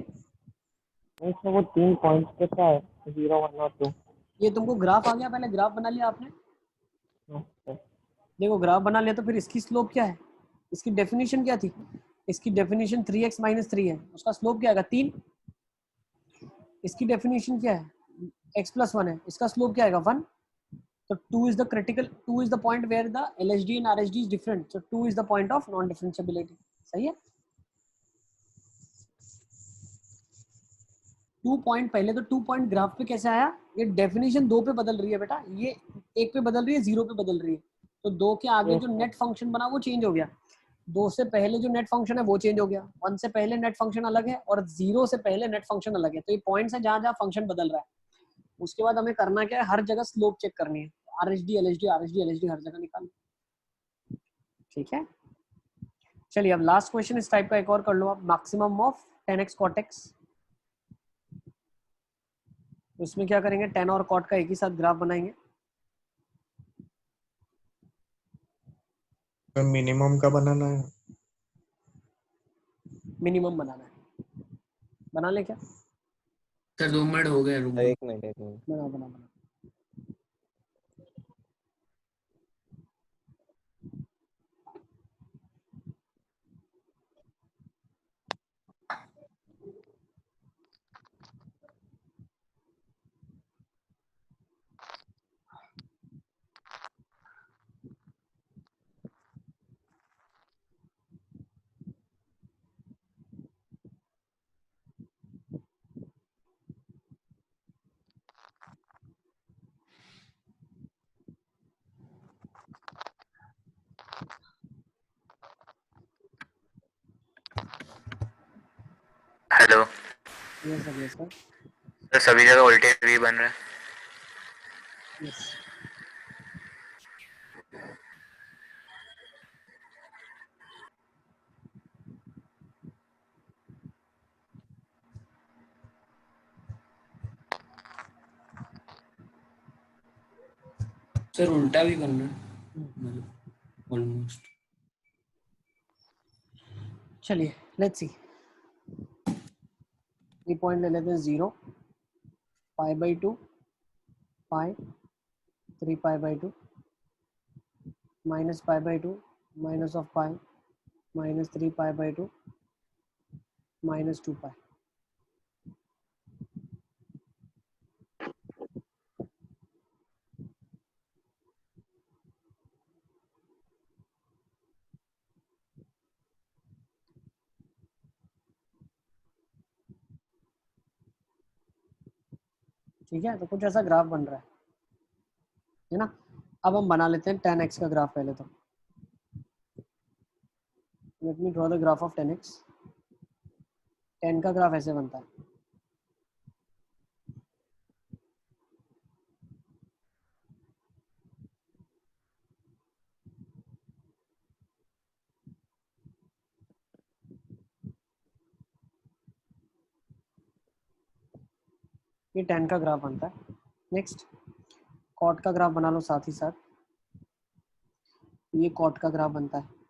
इसमें वो 3 पॉइंट्स कैसा है 0 1 और 2? ये तुमको ग्राफ आ गया, पहले ग्राफ बना लिया आपने। देखो ग्राफ बना लिया, तो फिर इसकी स्लोप क्या है, इसकी डेफिनेशन क्या थी, इसकी डेफिनेशन 3x - 3 है, उसका स्लोप क्या आएगा 3। इसकी डेफिनेशन क्या है x + 1 है, इसका स्लोप क्या आएगा 1। So 2 is the critical, 2 is the point where the LHD and RHD is different. So 2 is the point of non-differentiability. सही है? 2 पॉइंट, पहले तो 2 पॉइंट ग्राफ पे कैसे आया? ये डेफिनेशन 2 पे बदल रही है बेटा, ये 1 पे बदल रही है, 0 पे बदल रही है। तो 2 के आगे जो नेट फंक्शन बना वो चेंज हो गया, 2 से पहले जो नेट फंक्शन है वो चेंज हो गया, 1 से पहले नेट फंक्शन अलग है और 0 से पहले नेट फंक्शन अलग है। तो ये पॉइंट्स है जहाँ जहाँ फंक्शन बदल रहा है। उसके बाद हमें करना क्या है, हर जगह स्लोप चेक करनी है, RHD LHD RHD LHD हर जगह निकालना। ठीक है, चलिए अब लास्ट क्वेश्चन इस टाइप का एक और कर लो आप, maximum of 10x cot x। इसमें क्या करेंगे, 10 और cot का एक ही साथ ग्राफ बनाएंगे। मिनिमम का बनाना है, मिनिमम बनाना है, बना ले क्या? सर 2 मिनट हो गए, रुक एक मिनट बना बना बना। हेलो ये सब ये सब सर, सभी जगह उल्टे भी बन रहे हैं। यस। सर उल्टा भी करना है ऑलमोस्ट। चलिए लेट्स सी, ये पॉइंट ले लेते हैं 0, π/2, pi 3 π/2 minus π/2 minus of pi minus 3 π/2 minus 2 pi. ठीक है, तो कुछ ऐसा ग्राफ बन रहा है ना। अब हम बना लेते हैं 10x का ग्राफ पहले तो। Let me draw the graph of 10x। 10 का ग्राफ ऐसे बनता है, ये 10 का ग्राफ बनता है। नेक्स्ट कॉट का ग्राफ बना लो साथ ही साथ, ये कॉट का ग्राफ बनता है।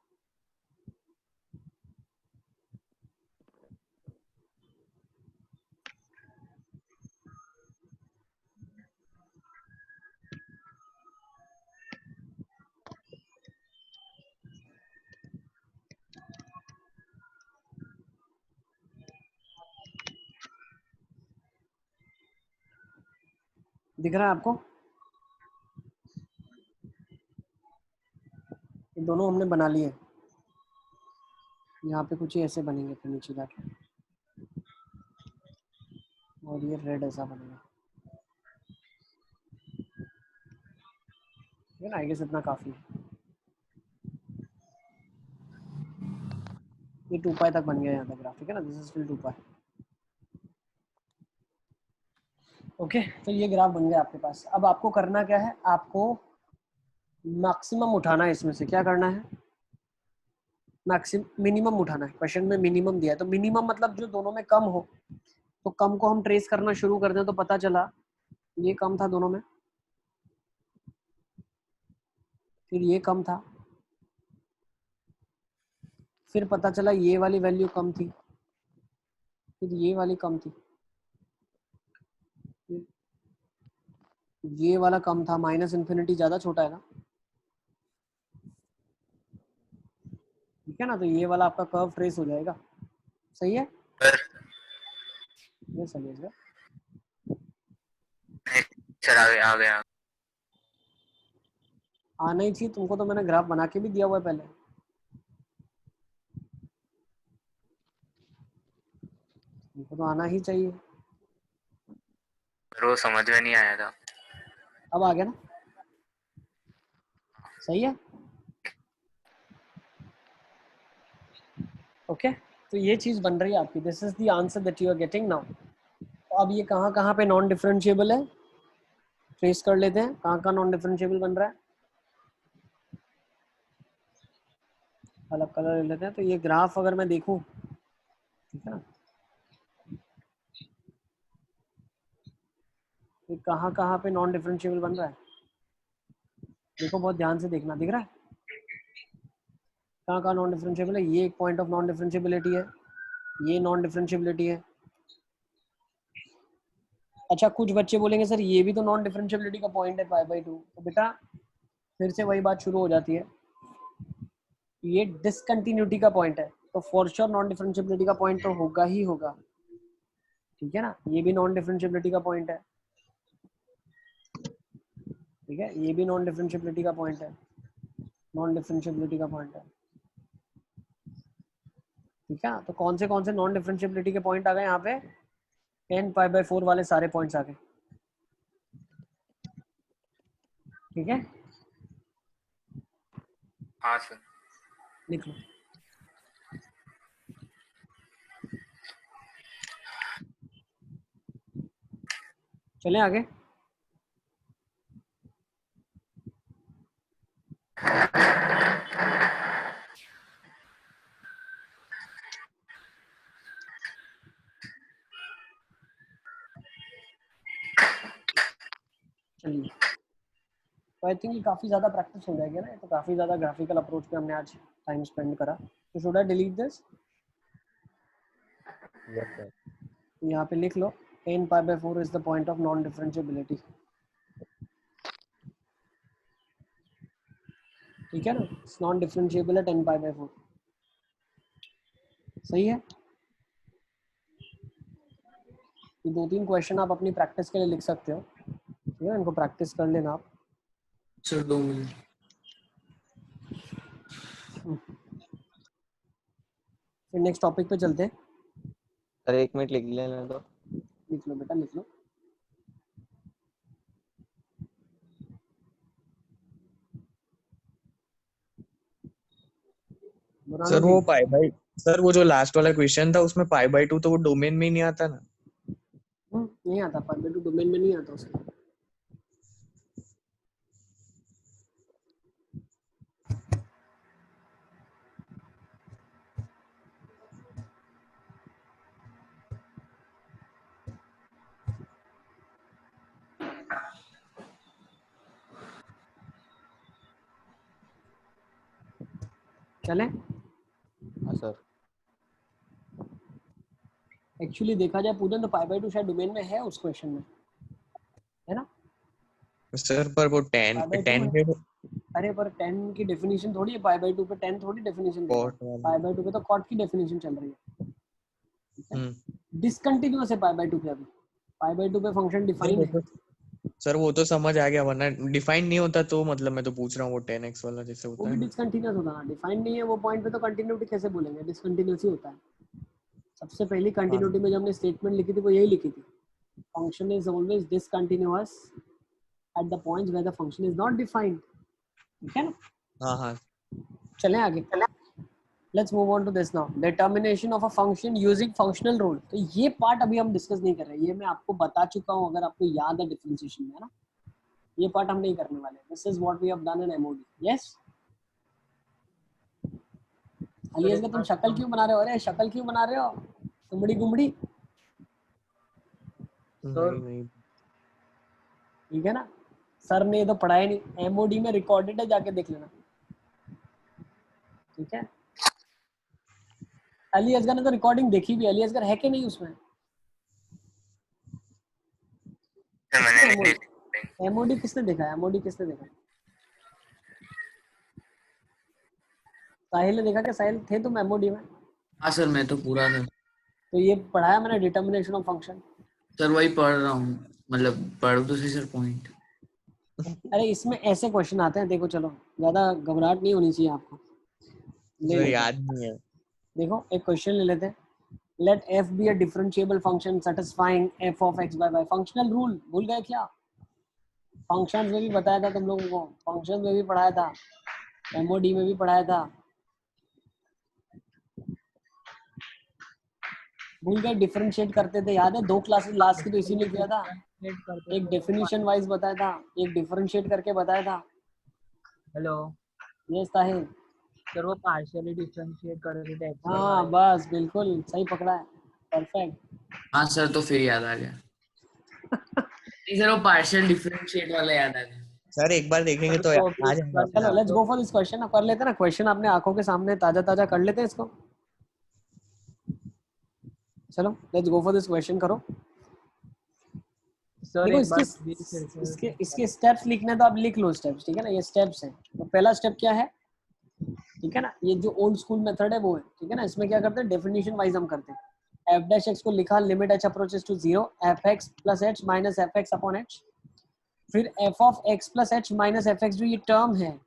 दिख रहा है आपको? ये दोनों हमने बना लिए, यहाँ पे कुछ ही ऐसे बनेंगे फिर नीचे जाके, और ये रेड ऐसा बनेगा। ठीक है ना, आई गेस इतना काफी है। ये 2 पाई तक बन गया यहाँ तक ग्राफ, ठीक है ना, this is still 2 pi. Okay, तो ये ग्राफ बन गया आपके पास। अब आपको करना क्या है, आपको मैक्सिमम उठाना है इसमें से। क्या करना है, मैक्सिमम मिनिमम उठाना है। क्वेश्चन में मिनिमम दिया है, तो मिनिमम मतलब जो दोनों में कम हो, तो कम को हम ट्रेस करना शुरू कर दें तो पता चला ये कम था दोनों में, फिर ये कम था, फिर पता चला ये वाली वैल्यू कम थी, फिर ये वाली कम थी, ये वाला कम था, माइनस इन्फिनिटी ज्यादा छोटा है ना, ठीक है ना। तो ये वाला आपका कर्व ट्रेस हो जाएगा, सही है। सर ये सही है। सर आ गया। आना ही चाहिए तुमको, तो मैंने ग्राफ बना के भी दिया हुआ है पहले। तुमको तो आना ही चाहिए। वो समझ में नहीं आया था। अब आ गया ना, सही है। ओके तो ये चीज बन रही है आपकी, this is the answer that you are getting now. तो अब ये कहाँ कहाँ पे नॉन डिफरेंशिएबल है, ट्रेस कर लेते हैं कहाँ कहाँ नॉन डिफरेंशिएबल बन रहा है। अलग कलर ले लेते हैं। तो ये ग्राफ अगर मैं देखूं, ठीक है ना, ये कहाँ पे नॉन डिफरेंशिएबल बन रहा है, देखो बहुत ध्यान से देखना, दिख रहा है कहाँ नॉन डिफरेंशिएबल है। ये एक पॉइंट ऑफ नॉन डिफरेंशिएबिलिटी है, ये नॉन डिफरेंशिएबिलिटी है। अच्छा कुछ बच्चे बोलेंगे सर ये भी तो नॉन डिफरेंशिएबिलिटी का पॉइंट है π/2। तो बेटा फिर से वही बात शुरू हो जाती है, ये डिसकंटिन्यूटी का पॉइंट है, तो फॉर श्योर नॉन डिफरेंशिएबिलिटी का पॉइंट तो होगा ही होगा, ठीक है ना। ये भी नॉन डिफरेंशिएबिलिटी का पॉइंट है, ठीक है, ये भी नॉन डिफरेंशिएबिलिटी का पॉइंट है, नॉन डिफरेंशिएबिलिटी का पॉइंट है, ठीक है। तो कौन से नॉन डिफरेंशिएबिलिटी के पॉइंट आ गए यहाँ पे, tan π/4 वाले सारे पॉइंट्स आ गए, ठीक है। हाँ सर। लिख लो। चलें आगे। चलिए तो आई थिंक ये काफ़ी ज़्यादा प्रैक्टिस हो जाएगी ना, तो काफ़ी ज़्यादा ग्राफिकल अप्रोच पे हमने आज टाइम स्पेंड करा। तो should I delete this? Yes sir. यहाँ पे लिख लो tan π/4 is the point of non differentiability, ठीक है ना, इट्स नॉन डिफरेंशिएबल है tan π/4, सही है। ये 2-3 क्वेश्चन आप अपनी प्रैक्टिस के लिए लिख सकते हो, ठीक है, इनको प्रैक्टिस कर लेना आप। Sir 2 minute. फिर नेक्स्ट टॉपिक पे चलते हैं। सर 1 मिनट लिख लेना तो। लिख लो बेटा लिख लो। सर वो सर वो जो लास्ट वाला क्वेश्चन था उसमें π/2 तो वो डोमेन में ही नहीं आता ना। नहीं आता, π/2 डोमेन में नहीं आता उसका। चलें। हाँ सर। एक्चुअली देखा जाए पूजन तो π/2 शायद डोमेन में है उस क्वेश्चन में, है ना। सर पर वो 10 में वो अरे पर 10 की डेफिनेशन थोड़ी है π/2 पे, 10 थोड़ी डेफिनेशन दे रहा cot है, वाला। π/2 पे तो कॉट की डेफिनेशन चल रही है, ठीक है। हम्म। डिसकंटिन्यूअस है π/2 पे, अभी π/2 पे फंक्शन डिफाइंड है। सर वो तो समझ आ गया, वरना डिफाइन नहीं होता तो मतलब मैं तो पूछ रहा हूँ वो 10x वाला जैसे वो होता भी है ना। डिसकंटिन्यूअस होता है, डिफाइंड नहीं है वो पॉइंट पे, तो कंटिन्यूटी कैसे बोलेंगे, डिसकंटिन्यूअस ही होता है। सबसे पहली कंटिन्यूटी में जब हमने स्टेटमेंट लिखी थी वो यही लिखी थी, function is always discontinuous at the points where the function is not defined, ठीक है ना। हाँ हाँ। चलें आगे। Let's move on to this now, determination of a function using functional rule. तो ये पार्ट अभी हम डिस्कस नहीं कर रहे, ये मैं आपको बता चुका हूँ, अगर आपको याद है डिफरेंशिएशन में, है ना। ये पार्ट हम नहीं करने वाले, this is what we have done in MOD. Yes अलियास का तुम शक्ल क्यों बना रहे हो, अरे शक्ल क्यों बना रहे हो, तुमड़ी गुमड़ी, नहीं ठीक है ना। सर ने ये तो पढ़ाया नहीं, एमओडी में रिकॉर्डेड है, जाके देख लेना, ठीक है। अली असगर ने तो रिकॉर्डिंग देखी भी, अली असगर है कि नहीं उसमें, एमओडी किसने देखा है, एमओडी किसने देखा, साहिल ने देखा क्या, साहिल थे तुम एमओडी में? हाँ सर मैं तो पूरा था। तो ये पढ़ाया मैंने डिटर्मिनेशन ऑफ फंक्शन। सर वही पढ़ रहा हूँ, मतलब पढ़ तो सही सर पॉइंट। अरे इसमें ऐसे क्वेश्चन आते हैं, देखो चलो ज्यादा घबराहट नहीं होनी चाहिए आपको, ले सर लेते हैं। याद नहीं है। देखो एक क्वेश्चन ले लेते हैं, let f be a differentiable function satisfying f of x by y। Functional rule भूल गए क्या? फंक्शंस में भी बताया था तुम लोगों को, फंक्शंस में भी पढ़ाया था, एमओडी में भी पढ़ाया था, भूल गए? डिफरेंशिएट करते थे, याद है? 2 क्लासेस लास्ट की तो इसीलिए किया था, Differentiate करते एक थे। डेफिनेशन वाइज बताया था, एक डिफरेंशिएट करके बताया था। हेलो यस ताहिर, सर, वो पार्शियली डिफरेंशिएट करते थे x और हाँ y। बस बिल्कुल सही पकड़ा है, परफेक्ट। हाँ सर, तो फिर याद आ गया। नहीं सर, वो पार्शियल डिफरेंशिएट वाला याद आ गया। सर एक बार देखेंगे तो तो आ जाएगा अपने चलो आप। Let's go for this question. अब कर लेते हैं ना क्वेश्चन, अपने आंखों के सामने ताजा ताजा कर लेते हैं इसको। चलो let's go for this question, करो। सर देखो एक इसके बार प्लीज फिर से इसके repeat इसके करो। स्टेप्स लिखने तो आप लिख लो स्टेप्स, ठीक है ना? ये स्टेप्स हैं। तो पहला स्टेप क्या है, ठीक है ना? ये जो ओल्ड स्कूल मेथड है वो है, ठीक है ना? इसमें क्या करते हैं, डेफिनेशन वाइज हम करते हैं। एफ डैश एक्स को लिखा limit h approaches to 0, f x plus h minus f x upon h. फिर f of x plus h minus f x, जो ये टर्म है,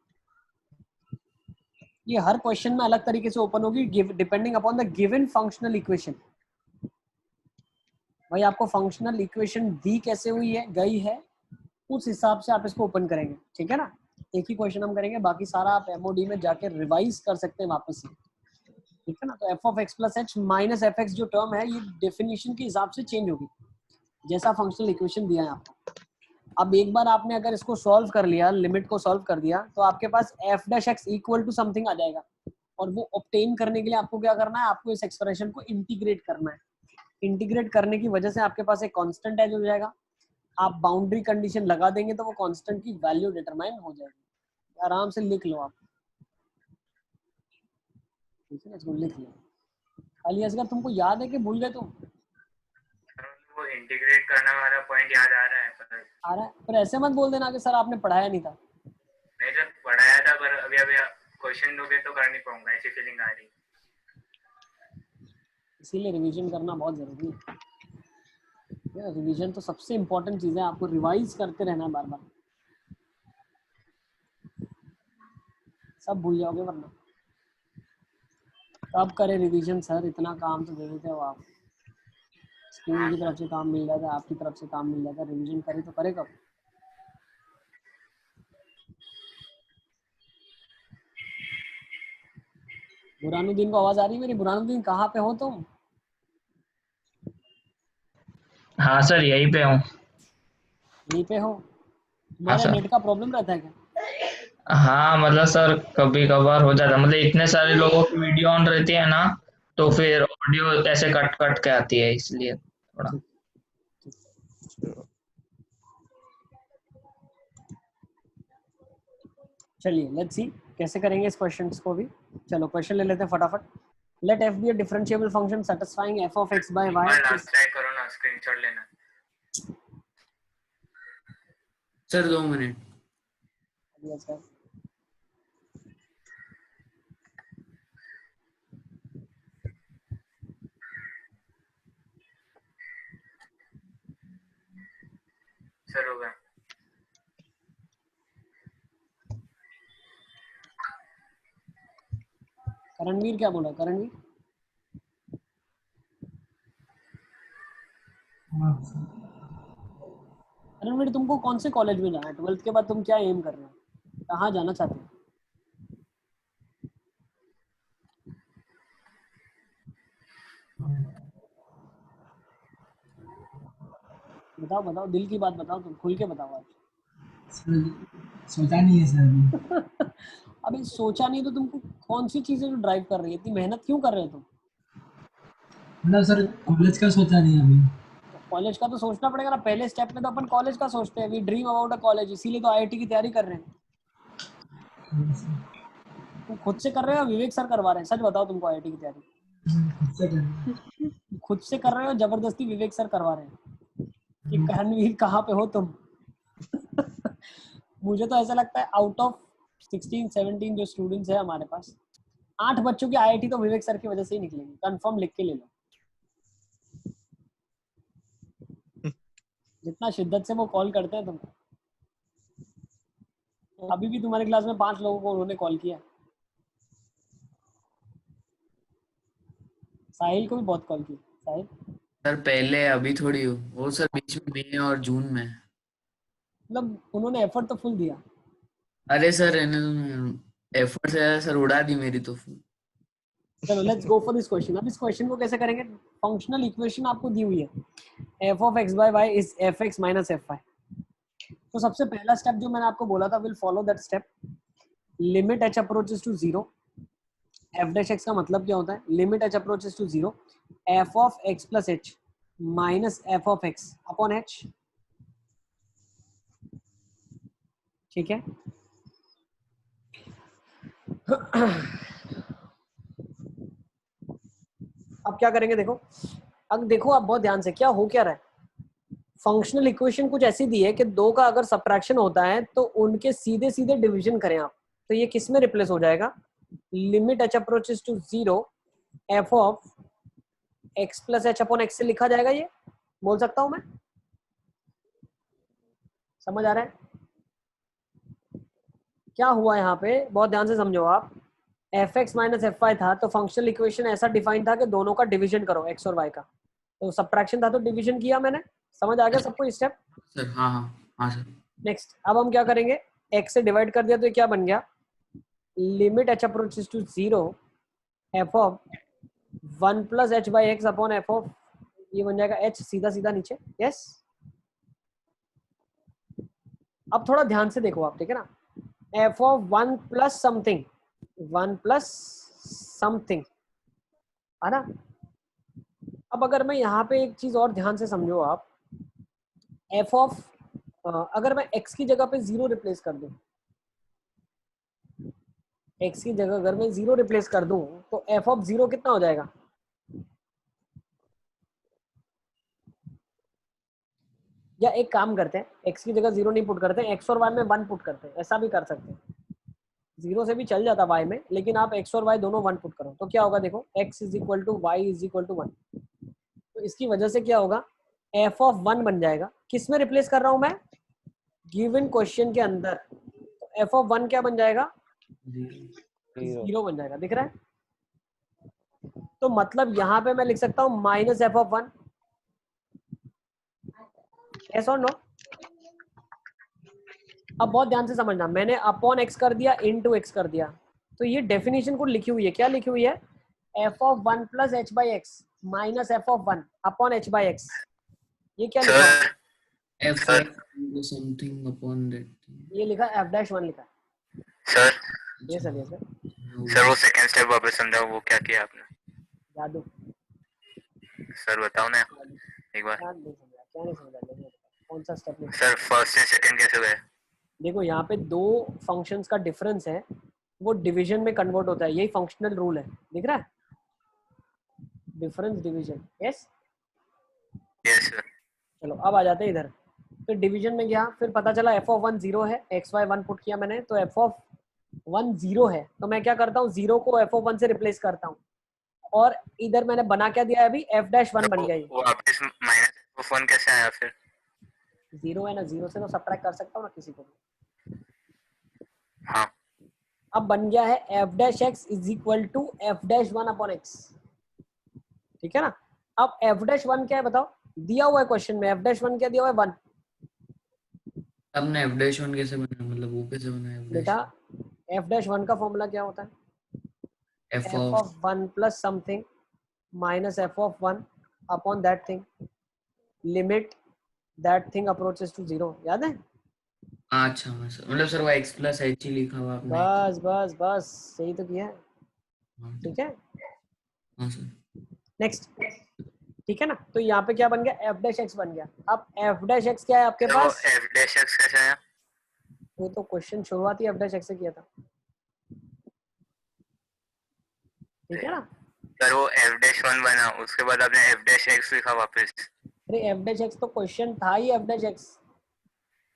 ये हर क्वेश्चन में अलग तरीके से ओपन होगी depending upon the given functional equation. भाई आपको फंक्शनल इक्वेशन दी कैसे हुई है, गई है, उस हिसाब से आप इसको ओपन करेंगे, ठीक है ना? एक ही क्वेश्चन हम करेंगे, बाकी सारा आप एमओडी में जाके रिवाइज कर सकते हैं वापस से, ठीक है ना? तो F of x plus h minus f x जो टर्म है, ये डेफिनेशन के हिसाब से चेंज होगी जैसा फंक्शनल इक्वेशन दिया है आपको। अब एक बार आपने अगर इसको सॉल्व कर लिया, लिमिट को सॉल्व कर दिया, तो आपके पास f dash x equal to something आ जाएगा। और वो ऑब्टेन करने के लिए आपको क्या करना है, आपको इस एक्सप्रेशन को इंटीग्रेट करना है। इंटीग्रेट करने की वजह से आपके पास एक कांस्टेंट एज हो जाएगा। आप बाउंड्री कंडीशन लगा देंगे तो वो कांस्टेंट की वैल्यू डिटरमाइन हो जाएगी। आराम से लिख लो आप, ठीक है ना? इसको लिख लो। खाली असगर तुमको याद है कि भूल गए तुम? वो इंटीग्रेट करना वाला पॉइंट याद आ रहा है, पर आ रहा है? पर ऐसे मत बोल देना कि सर आपने पढ़ाया नहीं था। नहीं जब पढ़ाया था, पर अभी अभी क्वेश्चन दोगे तो कर नहीं पाऊंगा, ऐसी फीलिंग आ रही। इसीलिए रिवीजन करना बहुत जरूरी है। रिवीजन तो सबसे इम्पोर्टेंट चीज़ है, आपको रिवाइज करते रहना है बार बार, सब भूल जाओगे वरना। कब करे रिवीजन सर, इतना काम तो दे देते हो आप। स्कूल की तरफ से काम मिल जाता है, आपकी तरफ से काम मिल जाता है, रिवीजन करे तो करे कब? बुरानुद्दीन को आवाज आ रही है मेरी? बुरानुद्दीन कहाँ पे हो तुम? हाँ सर, यहीं पे हूँ। यहीं पे हो? हाँ तुम्हारे सर। नेट का प्रॉब्लम रहता है क्या? हाँ मतलब सर, कभी कभार हो जाता है, मतलब इतने सारे लोगों की वीडियो ऑन रहती है ना, तो फिर ऑडियो ऐसे कट कट के आती है, इसलिए थोड़ा। ठीक, चलिए लेट्स सी कैसे करेंगे इस क्वेश्चन को भी। चलो क्वेश्चन ले लेते हैं फटाफट। Let f be a differentiable function satisfying f of x by y. Last try करो ना, स्क्रीनशॉट लेना। Sir 2 minute. सर होगा। करणवीर क्या बोला? करणवीर रणवीर तुमको कौन से कॉलेज में जाना है? 12th के बाद तुम क्या एम कर रहे हो, कहाँ जाना चाहते हो? बताओ बताओ, दिल की बात बताओ, तुम खुल के बताओ आज। सोचा नहीं है सर अभी। अभी सोचा नहीं तो तुमको कौन सी चीजें जो ड्राइव कर रही है, इतनी मेहनत क्यों कर रहे हो तुम? मतलब सर कॉलेज का सोचा नहीं अभी। कॉलेज का तो सोचना पड़ेगा ना, पहले स्टेप में तो अपन कॉलेज का सोचते हैं, we dream about a college, इसीलिए तो आईआईटी की तैयारी कर रहे हैं। तुम खुद से कर रहे हो, विवेक सर करवा रहे हैं? सच बताओ, तुमको आईआईटी की तैयारी खुद से कर रहे हैं। खुद से कर रहे हो, जबरदस्ती विवेक सर करवा रहे हैं? कि करणवीर कहाँ पे हो तुम? मुझे तो ऐसा लगता है आउट ऑफ 16-17 जो स्टूडेंट्स है हमारे पास, 8 बच्चों की आईआईटी तो विवेक सर की वजह से ही निकलेगी, कंफर्म लिख के ले लो। जितना शिद्दत से वो कॉल करते हैं तुमको। अभी भी तुम्हारे क्लास में 5 लोगों को उन्होंने कॉल किया। साहिल को भी बहुत कॉल की। साहिल सर पहले, अभी थोड़ी हो वो सर, बीच में मई और जून में। मतलब उन्होंने एफर्ट तो फुल दिया। अरे सर एफर्ट से सर उड़ा दी मेरी तो फुल। चलो let's go for this question. अब इस क्वेश्चन को कैसे करेंगे? फंक्शनल इक्वेशन आपको दी हुई है, f of x by y is fx minus fy। तो सबसे पहला स्टेप जो मैंने आपको बोला था, will follow that step. Limit h approaches to 0, f dash x का मतलब क्या होता है? Limit h approaches to 0 f of x plus h minus f of x upon h। ठीक है। अब क्या करेंगे देखो, अब देखो आप बहुत ध्यान से, क्या हो क्या रहा है। फंक्शनल इक्वेशन कुछ ऐसी दी है कि दो का अगर सब्ट्रैक्शन होता है तो उनके सीधे सीधे डिवीजन करें आप, तो ये किस में रिप्लेस हो जाएगा? Limit h approaches to 0 f of x plus h upon x से लिखा जाएगा। ये बोल सकता हूं मैं? समझ आ रहा है क्या हुआ यहाँ पे? बहुत ध्यान से समझो आप। fx माइनस fy था, तो फंक्शनल इक्वेशन ऐसा डिफाइन था कि दोनों का डिवीजन करो, x और y का। तो सब्ट्रैक्शन था तो डिवीजन किया मैंने। समझ आ गया सबको स्टेप? सर हाँ हाँ हाँ सर। नेक्स्ट अब हम क्या करेंगे, x से डिवाइड कर दिया तो ये क्या बन गया? Limit h approaches to 0 f of 1 plus h by x upon f of, ये बन जाएगा h सीधा सीधा नीचे। यस। अब थोड़ा ध्यान से देखो आप, ठीक है ना? f of 1 plus something, 1 plus something, है ना? अब अगर मैं यहाँ पे एक चीज और ध्यान से समझो आप, f ऑफ अगर मैं x की जगह पे 0 रिप्लेस कर दूं, x की जगह अगर मैं 0 रिप्लेस कर दूं तो f ऑफ 0 कितना हो जाएगा? या एक काम करते हैं, x की जगह 0 नहीं पुट करते हैं, x और y में 1 पुट करते हैं। ऐसा भी कर सकते हैं, 0 से भी चल जाता y में, लेकिन आप x और y दोनों 1 पुट करो तो क्या होगा? देखो x is equal to y is equal to 1। तो इसकी वजह से क्या होगा? f ऑफ 1 बन जाएगा। किस में रिप्लेस कर रहा हूं मैं? गिवन क्वेश्चन के अंदर। तो f ऑफ 1 क्या बन जाएगा? 0 बन जाएगा। दिख रहा है? तो मतलब यहाँ पे मैं लिख सकता हूँ माइनस f ऑफ 1। यस और नो? अब बहुत ध्यान से समझना, मैंने अपॉन x कर दिया, इनटू x कर दिया, तो ये डेफिनेशन को लिखी हुई है। क्या लिखी हुई है? f of 1 plus h by x minus f of 1 upon h by x. ये क्या लिखा हुआ है? Sir something upon that. ये लिखा f डैश 1 लिखा है। सर ये सर, ये सर सर वो सेकंड स्टेप वापस समझाओ, वो क्या किया आपने? जादू। सर बताओ ना एक बार। क्या नहीं समझा? क्या नहीं समझा? देखो, कौन सा स्टेप लिखा? सर फर्स्ट से सेकंड कैसे गए? देखो यहाँ पे दो फंक्शंस का डिफरेंस है, वो डिवीजन में कन्वर्ट होता है। यही फंक्शनल रूल है। दिख रहा है? Difference division. Yes. Yes sir. चलो अब आ जाते हैं इधर। फिर डिवीजन में गया, फिर पता चला f ऑफ 1 0 है, x y 1 पुट किया मैंने, तो f ऑफ 1 0 है। तो मैं क्या करता हूँ, 0 को f ऑफ 1 से रिप्लेस करता हूँ, और इधर मैंने बना क्या दिया है अभी? f डैश 1 बन गया। वो वापस माइनस f ऑफ 1 कैसे आया फिर? 0 है ना, 0 से तो सब्ट्रैक्ट कर सकता हूँ ना किसी को भी। हाँ। अब बन गया है f dash x is equal to f dash 1 upon x। ठीक है ना? अब f डैश 1 क्या है बताओ? दिया हुआ है क्वेश्चन में, f डैश 1 क्या दिया हुआ है? 1। आपने f डैश 1 कैसे बना, मतलब वो कैसे बना है? बेटा f डैश 1 का फॉर्मूला क्या होता है? f f of 1 plus something minus f of 1 upon that thing, limit that thing approaches to 0। याद है? अच्छा सर, मतलब सर वो x प्लस h ही लिखा हुआ आपने। बस बस बस, सही तो किया है। हाँ ठीक है, हाँ सर। नेक्स्ट। ठीक है ना? तो यहाँ पे क्या बन गया? f डैश x बन गया। अब f डैश x क्या है आपके तो पास? f डैश x कैसे आया? वो तो क्वेश्चन शुरुआती f डैश x से किया था। ठीक है ना? सर वो f डैश 1 बना, उसके बाद आपने f डैश x लिखा वापस। अरे f डैश x तो क्वेश्चन था ही f dash x।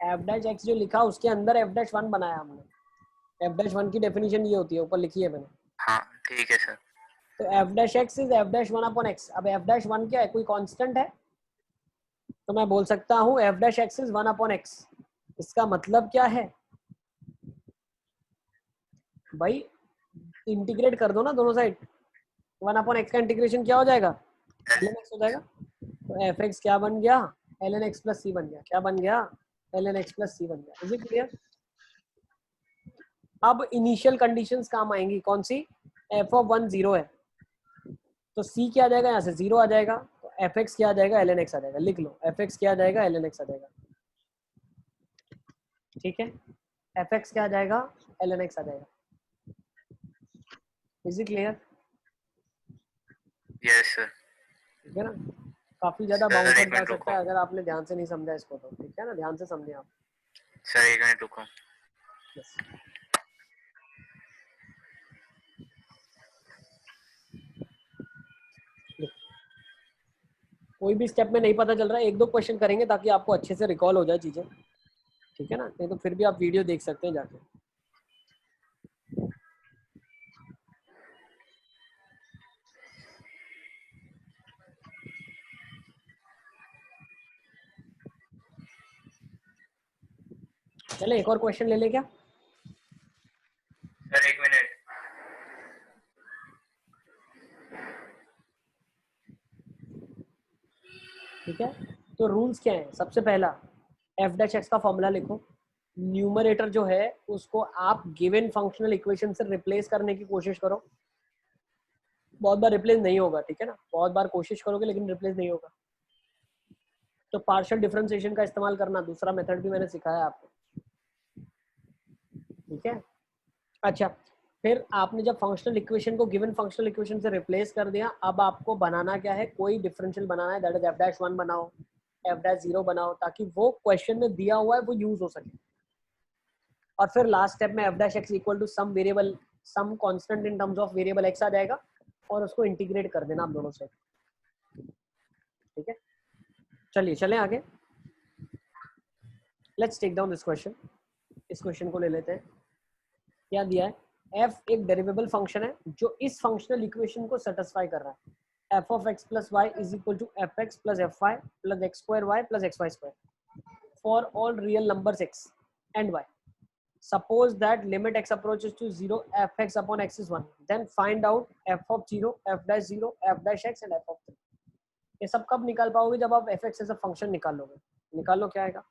f dash x जो लिखा उसके अंदर f डैश 1 बनाया हमने। f डैश 1 की डेफिनेशन ये होती है, ऊपर लिखी है मैंने। हाँ ठीक है सर। तो f dash x is f dash 1 upon x। अब f डैश 1 क्या है? कोई कांस्टेंट है? तो मैं बोल सकता हूँ f dash x is 1 upon x। इसका मतलब क्या है? भाई इंटीग्रेट कर दो ना दोनों साइड, 1/x का इंटीग्रेशन क्या हो जाएगा, ln x हो जाएगा। तो f(x) क्या बन गया, ln x प्लस c बन गया। क्या बन गया, ln x प्लस c बन गया। Is it clear? अब इनिशियल कंडीशंस काम आएंगी, कौन सी, f(1) 0 है तो c क्या आ जाएगा, यहाँ से 0 आ जाएगा, तो f(x) क्या आ जाएगा, ln x आ जाएगा। लिख लो, f(x) क्या आ जाएगा, ln x आ जाएगा। ठीक है, f(x) क्या आ जाएगा, ln x आ जाएगा। Is it clear? Yes sir. ठीक है ना, काफी ज्यादा सर बाउंसर एक जा मिनट सकता रुको, है अगर आपने ध्यान से नहीं समझा इसको तो। ठीक है ना, ध्यान से समझे आप। सर एक मिनट रुको। Yes. कोई भी स्टेप में नहीं पता चल रहा है, एक दो क्वेश्चन करेंगे ताकि आपको अच्छे से रिकॉल हो जाए चीजें। ठीक है ना, नहीं तो फिर भी आप वीडियो देख सकते हैं जाके। चले एक और क्वेश्चन ले ले क्या? सर एक मिनट। ठीक है, तो रूल्स क्या है? सबसे पहला f' का फॉर्मूला लिखो। न्यूमरेटर जो है उसको आप गिवन फंक्शनल इक्वेशन से रिप्लेस करने की कोशिश करो। बहुत बार रिप्लेस नहीं होगा, ठीक है ना, बहुत बार कोशिश करोगे लेकिन रिप्लेस नहीं होगा। तो पार्शियल डिफरेंशिएशन का इस्तेमाल करना, दूसरा मेथड भी मैंने सिखाया आपको। ठीक है, अच्छा, फिर आपने जब फंक्शनल इक्वेशन को गिवन फंक्शनल इक्वेशन से रिप्लेस कर दिया, अब आपको बनाना क्या है, कोई डिफरेंशियल बनाना है, दैट इज f'1 बनाओ, f'0 बनाओ, ताकि वो क्वेश्चन में दिया हुआ है वो यूज हो सके। और फिर लास्ट स्टेप में f' equal to some variable, some constant in terms of variable x आ जाएगा और उसको इंटीग्रेट कर देना आप दोनों से। ठीक है, चलिए चलें आगे। Let's take down this question. इस क्वेश्चन को ले लेते हैं। क्या दिया है, f एक डेरिवेबल फंक्शन है जो इस फंक्शनल इक्वेशन को सेटिस्फाई कर रहा है। f of x plus y is equal to fx plus fy plus x square y plus xy square for all real numbers x and y. Suppose that limit x approaches to 0, fx upon x is 1. Then find out f of 0, f'0, f'(x) and f of 3. ये सब कब निकाल पाओगे, जब आप fx as a function निकाल लोगे। निकाल लो, क्या आएगा,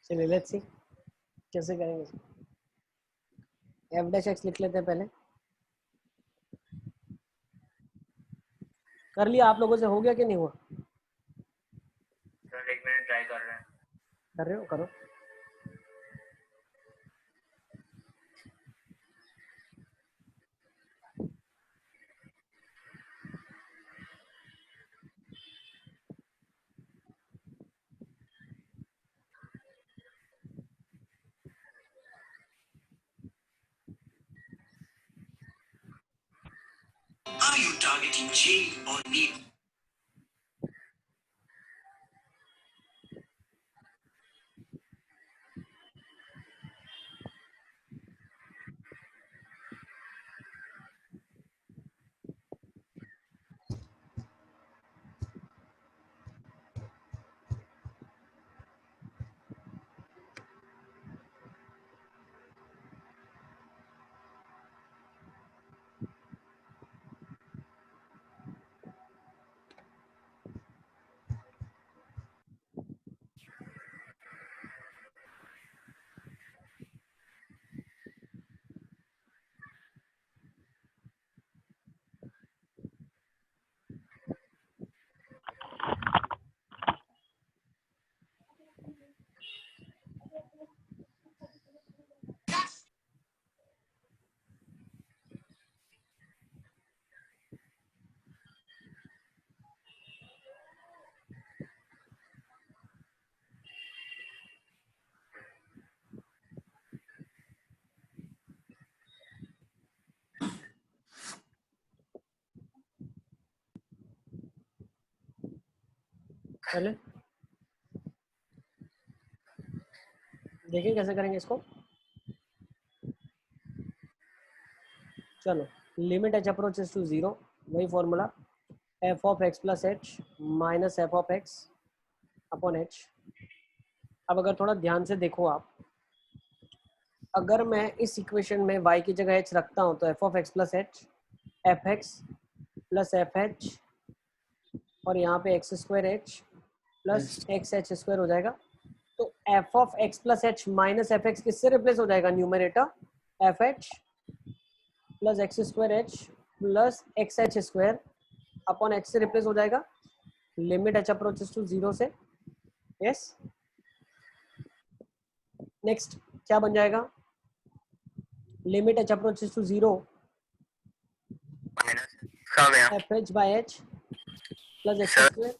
चलिए लेट्स सी कैसे करेंगे। f'(x) लिख लेते हैं पहले। कर लिया आप लोगों से, हो गया कि नहीं हुआ? सर एक मिनट ट्राई कर रहे हैं। कर रहे हो, करो। Are you targeting J or need? पहले देखिए कैसे करेंगे इसको। चलो लिमिट h अप्रोचेस टू 0, वही formula f of x plus h minus f of x upon h। अब अगर थोड़ा ध्यान से देखो आप, अगर मैं इस इक्वेशन में y की जगह h रखता हूँ तो f of x plus h F x plus F H और यहाँ पे x square H plus x H square हो जाएगा। तो F of x plus h minus f x किससे रिप्लेस हो जाएगा? Numerator F H plus x square H plus x H square upon H से रिप्लेस हो जाएगा लिमिट एच अप्रोचेस टू 0 से। यस, नेक्स्ट क्या बन जाएगा? Limit h approaches to 0 f h by h plus x square.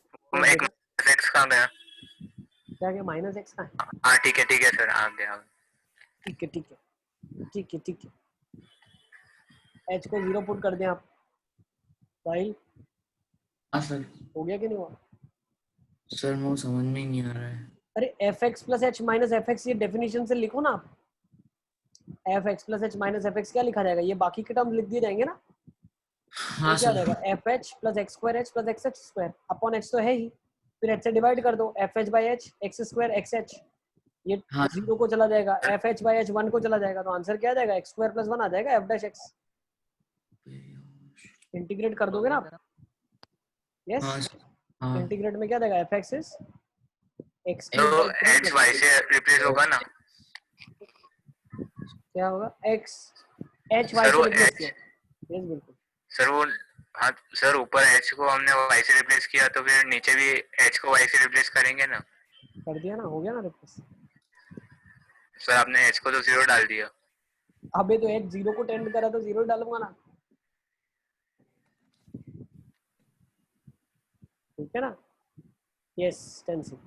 X कहाँ गया? क्या क्या माइनस एक्स का? हाँ ठीक है सर, आ गया। ठीक है एच को 0 पुट कर दें आप साहिल। हाँ सर। हो गया कि नहीं हुआ? सर वो समझ में ही नहीं आ रहा है। अरे F x plus h minus f x, ये डेफिनेशन से लिखो ना आप। F x plus h minus f x क्या लिखा जाएगा? ये बाकी के टर्म लिख दिए जाएंगे ना। हाँ क्या सर। जाएगा? F H plus x square H plus x H square upon H तो है ही, फिर एच से डिवाइड कर दो F h by H x square x H. ये हाँ 0 को चला जाएगा, एफ एच बाई एच 1 को चला जाएगा, तो आंसर क्या आ जाएगा? एक्स स्क्वायर प्लस 1 आ जाएगा एफ डैश एक्स। इंटीग्रेट कर दोगे ना आप? यस, हाँ। इंटीग्रेट में क्या देगा? एफ एक्स इज एक्स तो एच वाई से रिप्लेस होगा ना? क्या होगा? एक्स एच वाई से रिप्लेस किया। यस बिल्कुल सर वो, हाँ सर ऊपर एच को हमने वाई से रिप्लेस किया तो फिर नीचे भी एच को वाई से रिप्लेस करेंगे ना? कर दिया ना, हो गया ना रिप्लेस। सर आपने एच को तो 0 डाल दिया। अबे तो एच 0 को टेंड करा तो 0 डालूंगा ना, ठीक है ना। यस टेंसिल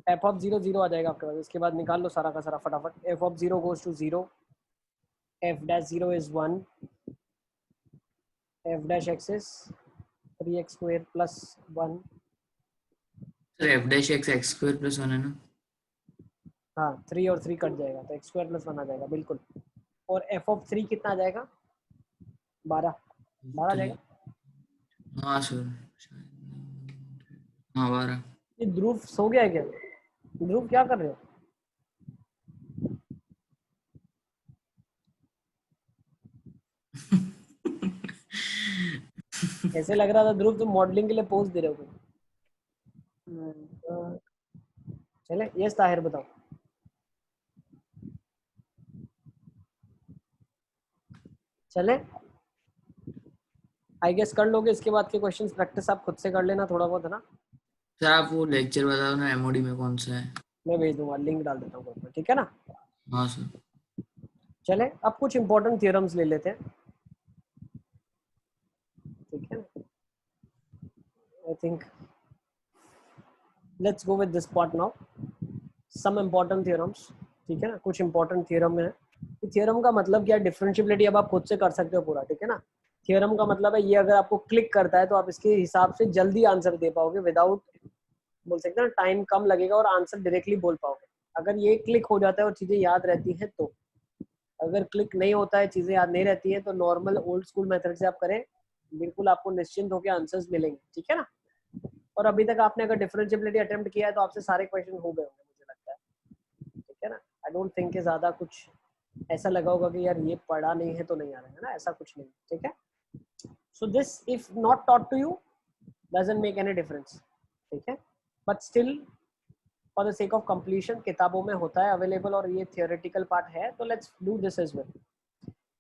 एफ ऑफ 0 0 आ जाएगा आपके पास। इसके बाद निकाल लो सारा का सारा फटाफट। F of 0 goes to 0, f dash 0 is 1, f dash x is 3x square plus 1। Sir f dash x x square plus 1 है ना? हाँ 3 और 3 कट जाएगा तो एक्स स्क्वायर प्लस 1 आ जाएगा बिल्कुल। और एफ ऑफ 3 कितना आ जाएगा? 12 आ जाएगा। हाँ सर, हाँ 12। ये ध्रुव सो गया है क्या? ध्रुव क्या कर रहे हो? ऐसे लग रहा था ध्रुव तुम मॉडलिंग के लिए पोज दे रहे हो। चले यस ताहिर बताओ। चले आई गेस कर लोगे। इसके बाद के क्वेश्चंस प्रैक्टिस आप खुद से कर लेना थोड़ा बहुत, है ना। सर आप वो लेक्चर बताओ ना एमओडी में कौन सा है? मैं भेज दूंगा, लिंक डाल देता हूँ ग्रुप में, ठीक है ना। हाँ सर। चले अब कुछ इंपॉर्टेंट थ्योरम्स ले लेते हैं, ठीक है ना। I think let's go with this part now, some important theorems, ठीक है ना। कुछ इंपॉर्टेंट थ्योरम है। थ्योरम का मतलब क्या? डिफरेंशिएबिलिटी अब आप खुद से कर सकते हो पूरा, ठीक है ना। थ्योरम का मतलब है ये अगर आपको क्लिक करता है तो आप इसके हिसाब से जल्दी आंसर दे पाओगे, विदाउट बोल सकते हैं ना टाइम कम लगेगा और आंसर डायरेक्टली बोल पाओगे। अगर ये क्लिक हो जाता है और चीजें याद रहती हैं तो। अगर क्लिक नहीं होता है, चीजें याद नहीं रहती हैं, तो नॉर्मल ओल्ड स्कूल मेथड से आप करें, बिल्कुल आपको निश्चिंत होकर आंसर्स मिलेंगे, ठीक है ना। और अभी तक आपने अगर डिफरेंशिएबिलिटी अटेम्प्ट किया है तो आपसे सारे क्वेश्चन हो गए होंगे मुझे लगता है, ठीक है ना। आई डोंट थिंक कि ज्यादा कुछ ऐसा लगा होगा कि यार ये पढ़ा नहीं है तो नहीं आ रहा है ना, ऐसा कुछ नहीं, ठीक है। So this if not taught to you doesn't make any difference, ठीक है। But still for the sake of completion किताबों में होता है अवेलेबल और ये थियोरेटिकल पार्ट है, तो let's do this as well.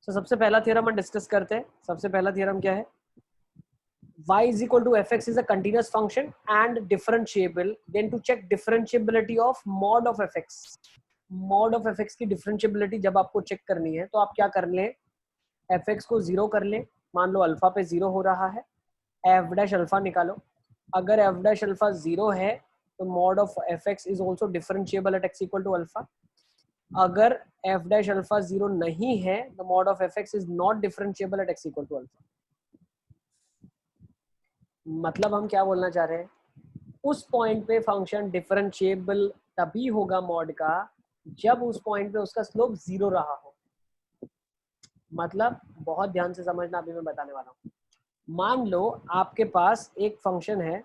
So सबसे पहला थ्योरम हम डिस्कस करते हैं। सबसे पहला थ्योरम क्या है? y is equal to fx is a continuous function and differentiable. Then to check differentiability of mod of fx, mod of fx की differentiability जब आपको चेक करनी है तो आप क्या कर लें? fx को 0 कर लें। मान लो अल्फा पे 0 हो रहा है, f डैश अल्फा निकालो। अगर f डैश अल्फा 0 है तो mod of fx is also differentiable at x equal to alpha. अगर f डैश अल्फा 0 नहीं है तो mod of fx is not differentiable at x equal to alpha. मतलब हम क्या बोलना चाह रहे हैं? उस पॉइंट पे फंक्शन डिफरेंशिएबल तभी होगा मॉड का जब उस पॉइंट पे उसका स्लोप 0 रहा हो। मतलब बहुत ध्यान से समझना, अभी मैं बताने वाला हूँ। मान लो आपके पास एक फंक्शन है,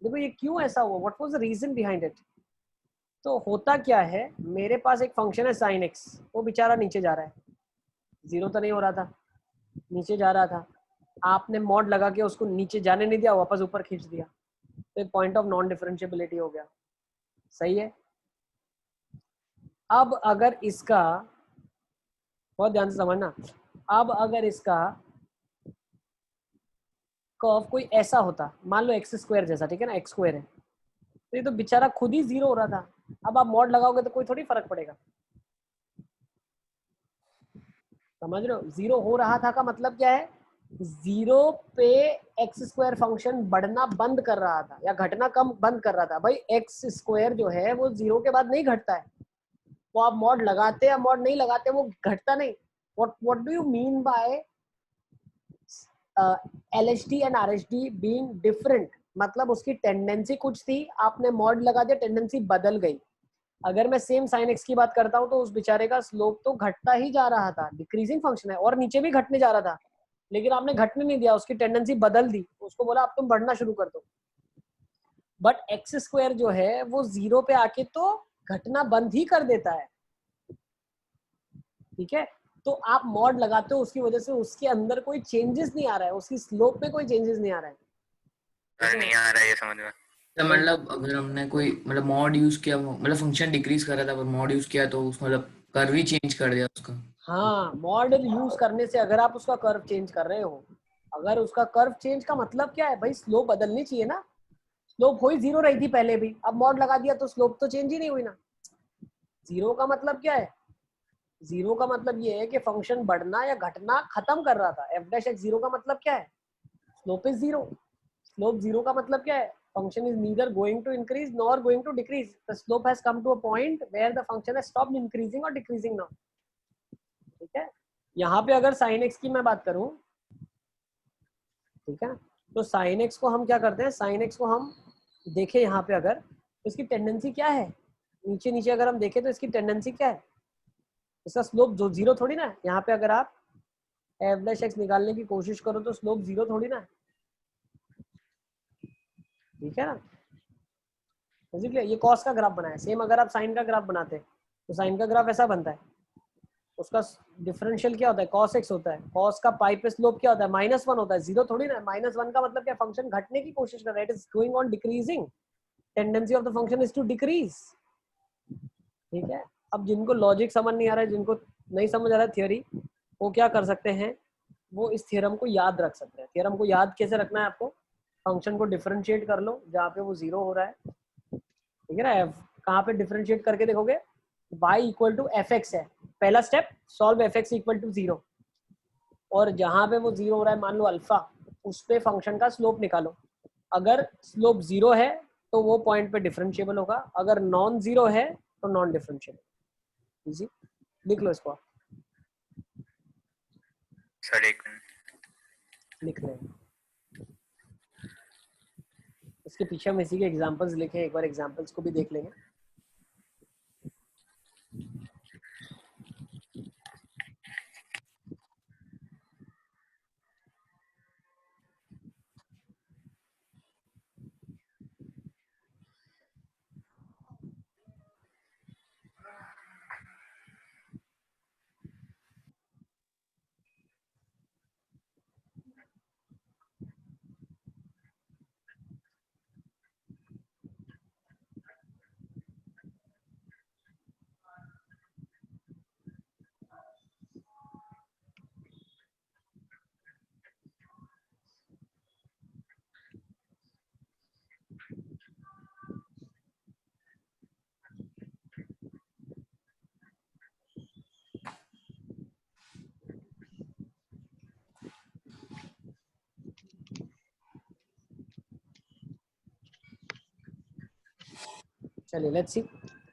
देखो ये क्यों ऐसा हुआ, what was the reason behind it. तो होता क्या है, मेरे पास एक फंक्शन है sin x, वो बेचारा नीचे जा रहा है, 0 तो नहीं हो रहा था, नीचे जा रहा था। आपने मॉड लगा के उसको नीचे जाने नहीं दिया, वापस ऊपर खींच दिया, तो एक पॉइंट ऑफ नॉन डिफरेंशिएबिलिटी हो गया। सही है। अब अगर इसका, बहुत ध्यान से समझना, अब अगर इसका कर्व कोई ऐसा होता, मान लो एक्स स्क्वायर जैसा, ठीक है ना, एक्स स्क्वायर है, तो ये तो बेचारा खुद ही 0 हो रहा था। अब आप मॉड लगाओगे तो कोई थोड़ी फर्क पड़ेगा। समझ रहे हो, 0 हो रहा था का मतलब क्या है, 0 पे एक्स स्क्वायर फंक्शन बढ़ना बंद कर रहा था या घटना कम बंद कर रहा था। भाई एक्स स्क्वायर जो है वो 0 के बाद नहीं घटता है, वो आप मॉड लगाते या मॉड नहीं लगाते वो घटता नहीं। What do you mean by LHD and RHD being different, मतलब उसकी टेंडेंसी कुछ थी, आपने मॉड लगा दिया, टेंडेंसी बदल गई। अगर मैं सेम sin x की बात करता हूँ तो उस बेचारे का स्लोप तो घटता ही जा रहा था, डिक्रीजिंग फंक्शन है, और नीचे भी घटने जा रहा था, लेकिन आपने घटने नहीं दिया, उसकी टेंडेंसी बदल दी, उसको बोला अब तुम बढ़ना शुरू कर दो। बट एक्स स्क्वायर जो है वो 0 पे आके तो घटना बंद ही कर देता है। ठीक है, तो आप मॉड लगाते हो, उसकी वजह से उसके अंदर कोई चेंजेस नहीं आ रहा है, उसकी स्लोप में कोई चेंजेस नहीं आ रहा है। अरे नहीं आ रहा है ये समझ में। तो मतलब अगर हमने कोई मतलब मॉड यूज किया, मतलब फंक्शन डिक्रीज कर रहा था पर मॉड यूज किया तो उस मतलब कर्व ही चेंज कर दिया उसका। हाँ, मॉड यूज करने से अगर आप उसका कर्व चेंज कर रहे हो, अगर उसका कर्व चेंज का मतलब क्या है भाई, स्लोप बदलनी चाहिए ना। स्लोप हो ही 0 रही थी पहले भी, अब मॉड लगा दिया तो स्लोप तो चेंज ही नहीं हुई ना। 0 का मतलब क्या है, 0 का मतलब ये है कि फंक्शन बढ़ना या घटना खत्म कर रहा था। एफ डैश एक्स 0 का मतलब क्या है, स्लोप इज 0। स्लोप 0 का मतलब क्या है, function is neither going to increase nor going to decrease, the slope has come to a point where the function has stopped increasing और डिक्रीजिंग नाउ। ठीक है, यहाँ पे अगर sin x की मैं बात करूं, ठीक है, तो sin x को हम क्या करते हैं, sin x को हम देखें यहाँ पे, अगर इसकी टेंडेंसी क्या है, नीचे नीचे अगर हम देखें तो इसकी टेंडेंसी क्या है, इसका स्लोप जो 0 थोड़ी ना है। यहाँ पे अगर आप एफ डैश एक्स निकालने की कोशिश करो तो स्लोप 0 थोड़ी ना है। ठीक है ना, इसलिए ये कॉस का ग्राफ बनाया, सेम अगर आप साइन का ग्राफ बनाते हैं तो साइन का ग्राफ ऐसा बनता है, उसका डिफरेंशियल क्या होता है, cos x होता है, cos का पाई पे स्लोप क्या होता है, -1 होता है, 0 थोड़ी ना है। -1 का मतलब क्या, फंक्शन घटने की कोशिश कर रहा है, it is going on decreasing, tendency of the function is to decrease. ठीक है, अब जिनको लॉजिक समझ नहीं आ रहा है, जिनको नहीं समझ आ रहा है थियोरी, वो क्या कर सकते हैं, वो इस थ्योरम को याद रख सकते हैं। थ्योरम को याद कैसे रखना है आपको, फंक्शन को डिफरेंशिएट कर लो जहाँ पे वो 0 हो रहा है, ठीक है ना। कहाँ पे डिफरेंशिएट करके देखोगे, y equal to f x है, पहला step solve f x equal to 0, और जहाँ पे वो 0 हो रहा है मान लो अल्फा, उस पे फंक्शन का स्लोप निकालो। अगर स्लोप 0 है तो वो पॉइंट पे डिफरेंशिएबल होगा, अगर नॉन 0 है तो नॉन डिफरेंशिएबल। इजी, लिख लो इसको, सर एक मिनट लिख लें। इसके पीछे हम इसी के एग्जांपल्स लिखे, एक बार एग्जांपल्स को भी देख लेंगे। चलिए लेट्स सी,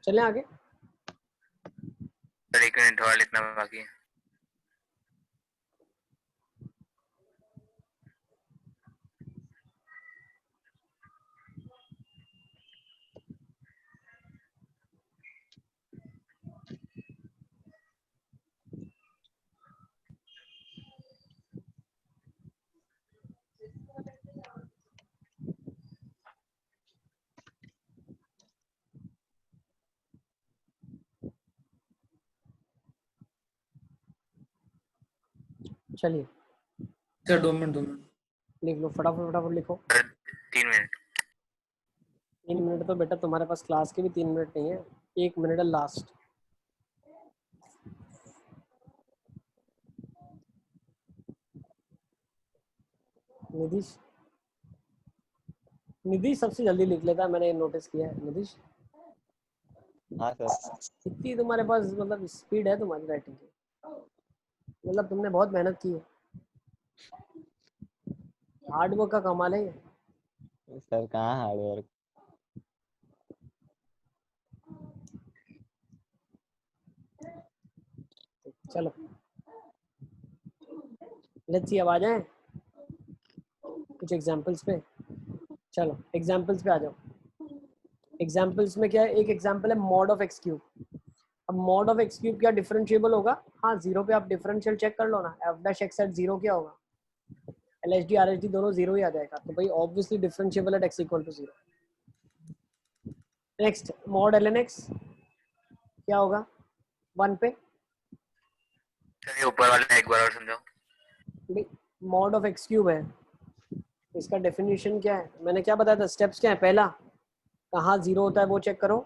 चलें आगे। सर एक मिनट और लिखना बाकी है। चलिए सर 2 मिनट लिख लो, फटाफट फटाफट लिखो। 3 मिनट। 3 मिनट तो बेटा तुम्हारे पास क्लास के भी 3 मिनट नहीं है, 1 मिनट है लास्ट। निधीश सबसे जल्दी लिख लेता है, मैंने नोटिस किया है। निधीश हाँ सर। इतनी तुम्हारे पास मतलब स्पीड है तुम्हारी राइटिंग की, मतलब तुमने बहुत मेहनत की है, हार्ड वर्क का कमाल है ये। सर कहाँ हार्ड वर्क। चलो लेट्स सी, अब आ जाए कुछ एग्जांपल्स पे। चलो एग्जांपल्स पे आ जाओ। एग्जांपल्स में क्या है, एक एग्जांपल है मॉड ऑफ एक्स क्यूब। अब मॉड ऑफ एक्स क्यूब क्या डिफरेंशिएबल होगा? हाँ, जीरो पे आप डिफरेंशियल चेक कर लो ना, f dash x at zero क्या होगा? LHD RHD दोनों जीरो ही आ जाएगा, तो भाई obviously differentiable at x equal to 0। Next mod ln x क्या होगा? 1 पे। सर ये ऊपर वाला एक बार और समझाओ। मॉड ऑफ एक्स क्यूब है, इसका डेफिनेशन क्या है? मैंने क्या बताया था, स्टेप्स क्या है? पहला, कहाँ जीरो होता है वो चेक करो,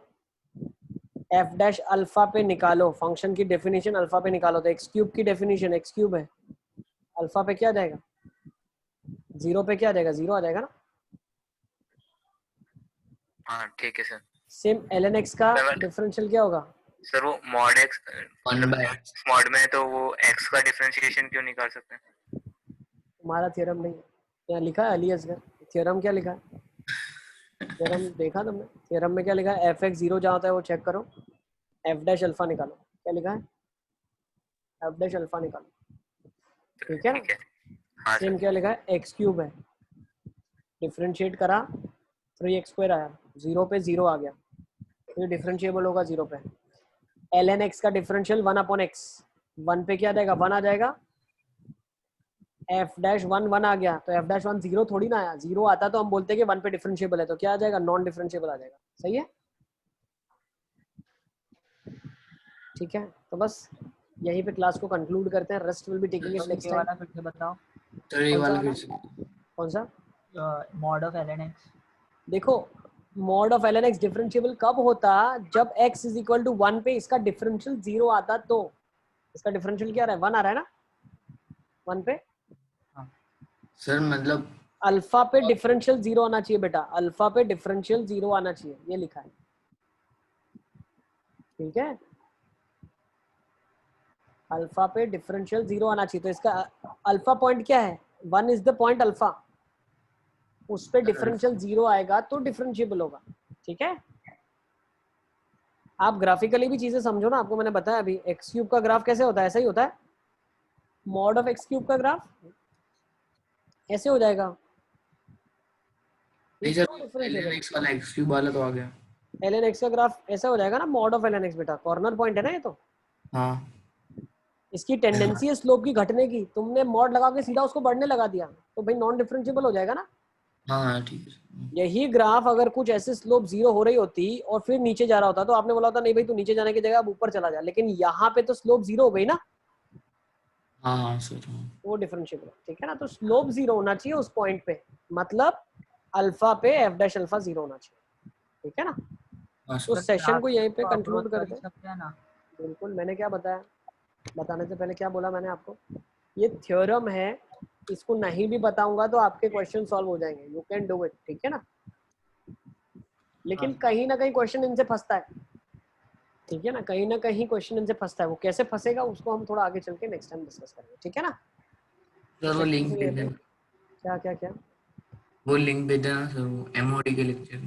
एफ डैश अल्फा पे निकालो, फंक्शन की डेफिनेशन अल्फा पे निकालो। तो एक्स क्यूब की डेफिनेशन, एक्स क्यूब है, अल्फा पे क्या आ जाएगा? जीरो पे क्या आ जाएगा? जीरो आ जाएगा ना। हाँ ठीक है सर। सेम ln x का डिफरेंशियल क्या होगा? सर वो मॉड एक्स 1/x मॉड में है तो वो एक्स का डिफरेंशिएशन क्यों नहीं कर सकते? तुम्हारा थ्योरम नहीं है यहाँ लिखा है, अली असगर थ्योरम क्या लिखा है? थ्योरम देखा तुमने? थ्योरम में क्या लिखा है? एफ एक्स जीरो जहाँ होता है वो चेक करो, एफ डैश अल्फा निकालो। क्या लिखा है? एफ डैश अल्फा निकालो, ठीक है ना। हाँ सेम सर। क्या लिखा है? एक्स क्यूब है, डिफरेंशिएट करा 3x स्क्वायर आया, जीरो पे जीरो आ गया, तो ये डिफरेंशिएबल होगा जीरो पे। ln x का डिफरेंशियल 1/x, 1 पे क्या आ जाएगा? 1 आ जाएगा। f डैश 1 आ गया, तो f डैश 1 जीरो थोड़ी ना आया, जीरो आता तो हम बोलते कि 1 पे डिफरेंशिएबल है, तो क्या आ जाएगा? नॉन डिफरेंशिएबल आ जाएगा। सही है, ठीक है। तो बस यहीं पे क्लास को कंक्लूड करते हैं, rest will be taking it next ये टाइम। वाला फिर से बताओ, सर ये कौन सा वाला वाला? फिर से कौन सा? Mod of ln x। देखो, mod of ln x differentiable कब होता? जब x इज इक्वल टू 1 पे इसका डिफरेंशियल जीरो आता, तो इसका डिफरेंशियल क्या आ रहा है? 1 आ रहा है ना, 1 पे। सर मतलब अल्फा पे डिफरेंशियल जीरो आना चाहिए बेटा, अल्फा पे डिफरेंशियल जीरो आना चाहिए, ये लिखा है, ठीक है। अल्फा पे डिफरेंशियल जीरो आना चाहिए, तो इसका अल्फा पॉइंट क्या है? 1 इज द पॉइंट अल्फा, उस पे डिफरेंशियल जीरो आएगा तो डिफरेंशिएबल होगा, ठीक है। आप ग्राफिकली भी चीजें समझो ना, आपको मैंने बताया अभी, एक्स क्यूब का ग्राफ कैसे होता है? ऐसा ही होता है। मॉड ऑफ एक्स क्यूब का ग्राफ ऐसे हो जाएगा, नहीं सर, ln x वाला x क्यूब वाला तो आ गया। ln x का ग्राफ ऐसा हो जाएगा ना, मॉड ऑफ ln x बेटा, कॉर्नर पॉइंट है ना ये, तो हाँ इसकी टेंडेंसी है स्लोप की घटने की, तुमने मॉड लगा के सीधा उसको बढ़ने लगा दिया, तो भाई नॉन डिफरेंशिएबल हो जाएगा ना। हाँ ठीक है। यही ग्राफ अगर कुछ ऐसे स्लोप जीरो हो रही होती और फिर नीचे जा रहा होता, तो आपने बोला होता नहीं भाई तू नीचे जाने की जगह अब ऊपर चला जा, लेकिन यहाँ पे तो स्लोप जीरो हो गई ना, हाँ हाँ सर हाँ। वो डिफरेंशिएबल है, ठीक है ना। तो स्लोप जीरो होना चाहिए उस पॉइंट पे, मतलब अल्फा पे एफ डैश अल्फा जीरो होना चाहिए, ठीक है ना। हाँ तो सर। सेशन को यहीं पे तो कंक्लूड अप्रोच कर करते ही हैं। सकते हैं ना। बिल्कुल, मैंने क्या बताया, बताने से पहले क्या बोला मैंने आपको? ये थ्योरम है, इसको नहीं भी बताऊंगा तो आपके क्वेश्चन सॉल्व हो जाएंगे, यू कैन डू इट, ठीक है ना। लेकिन कहीं ना कहीं क्वेश्चन इनसे फंसता है, ठीक है ना, कहीं ना कहीं क्वेश्चन इनसे फंसता है। वो कैसे फंसेगा उसको हम थोड़ा आगे चल के नेक्स्ट टाइम डिस्कस करेंगे, ठीक है ना। सर वो लिंक भेज देना, क्या क्या क्या? वो लिंक भेज देना सर, वो MOD के लेक्चर।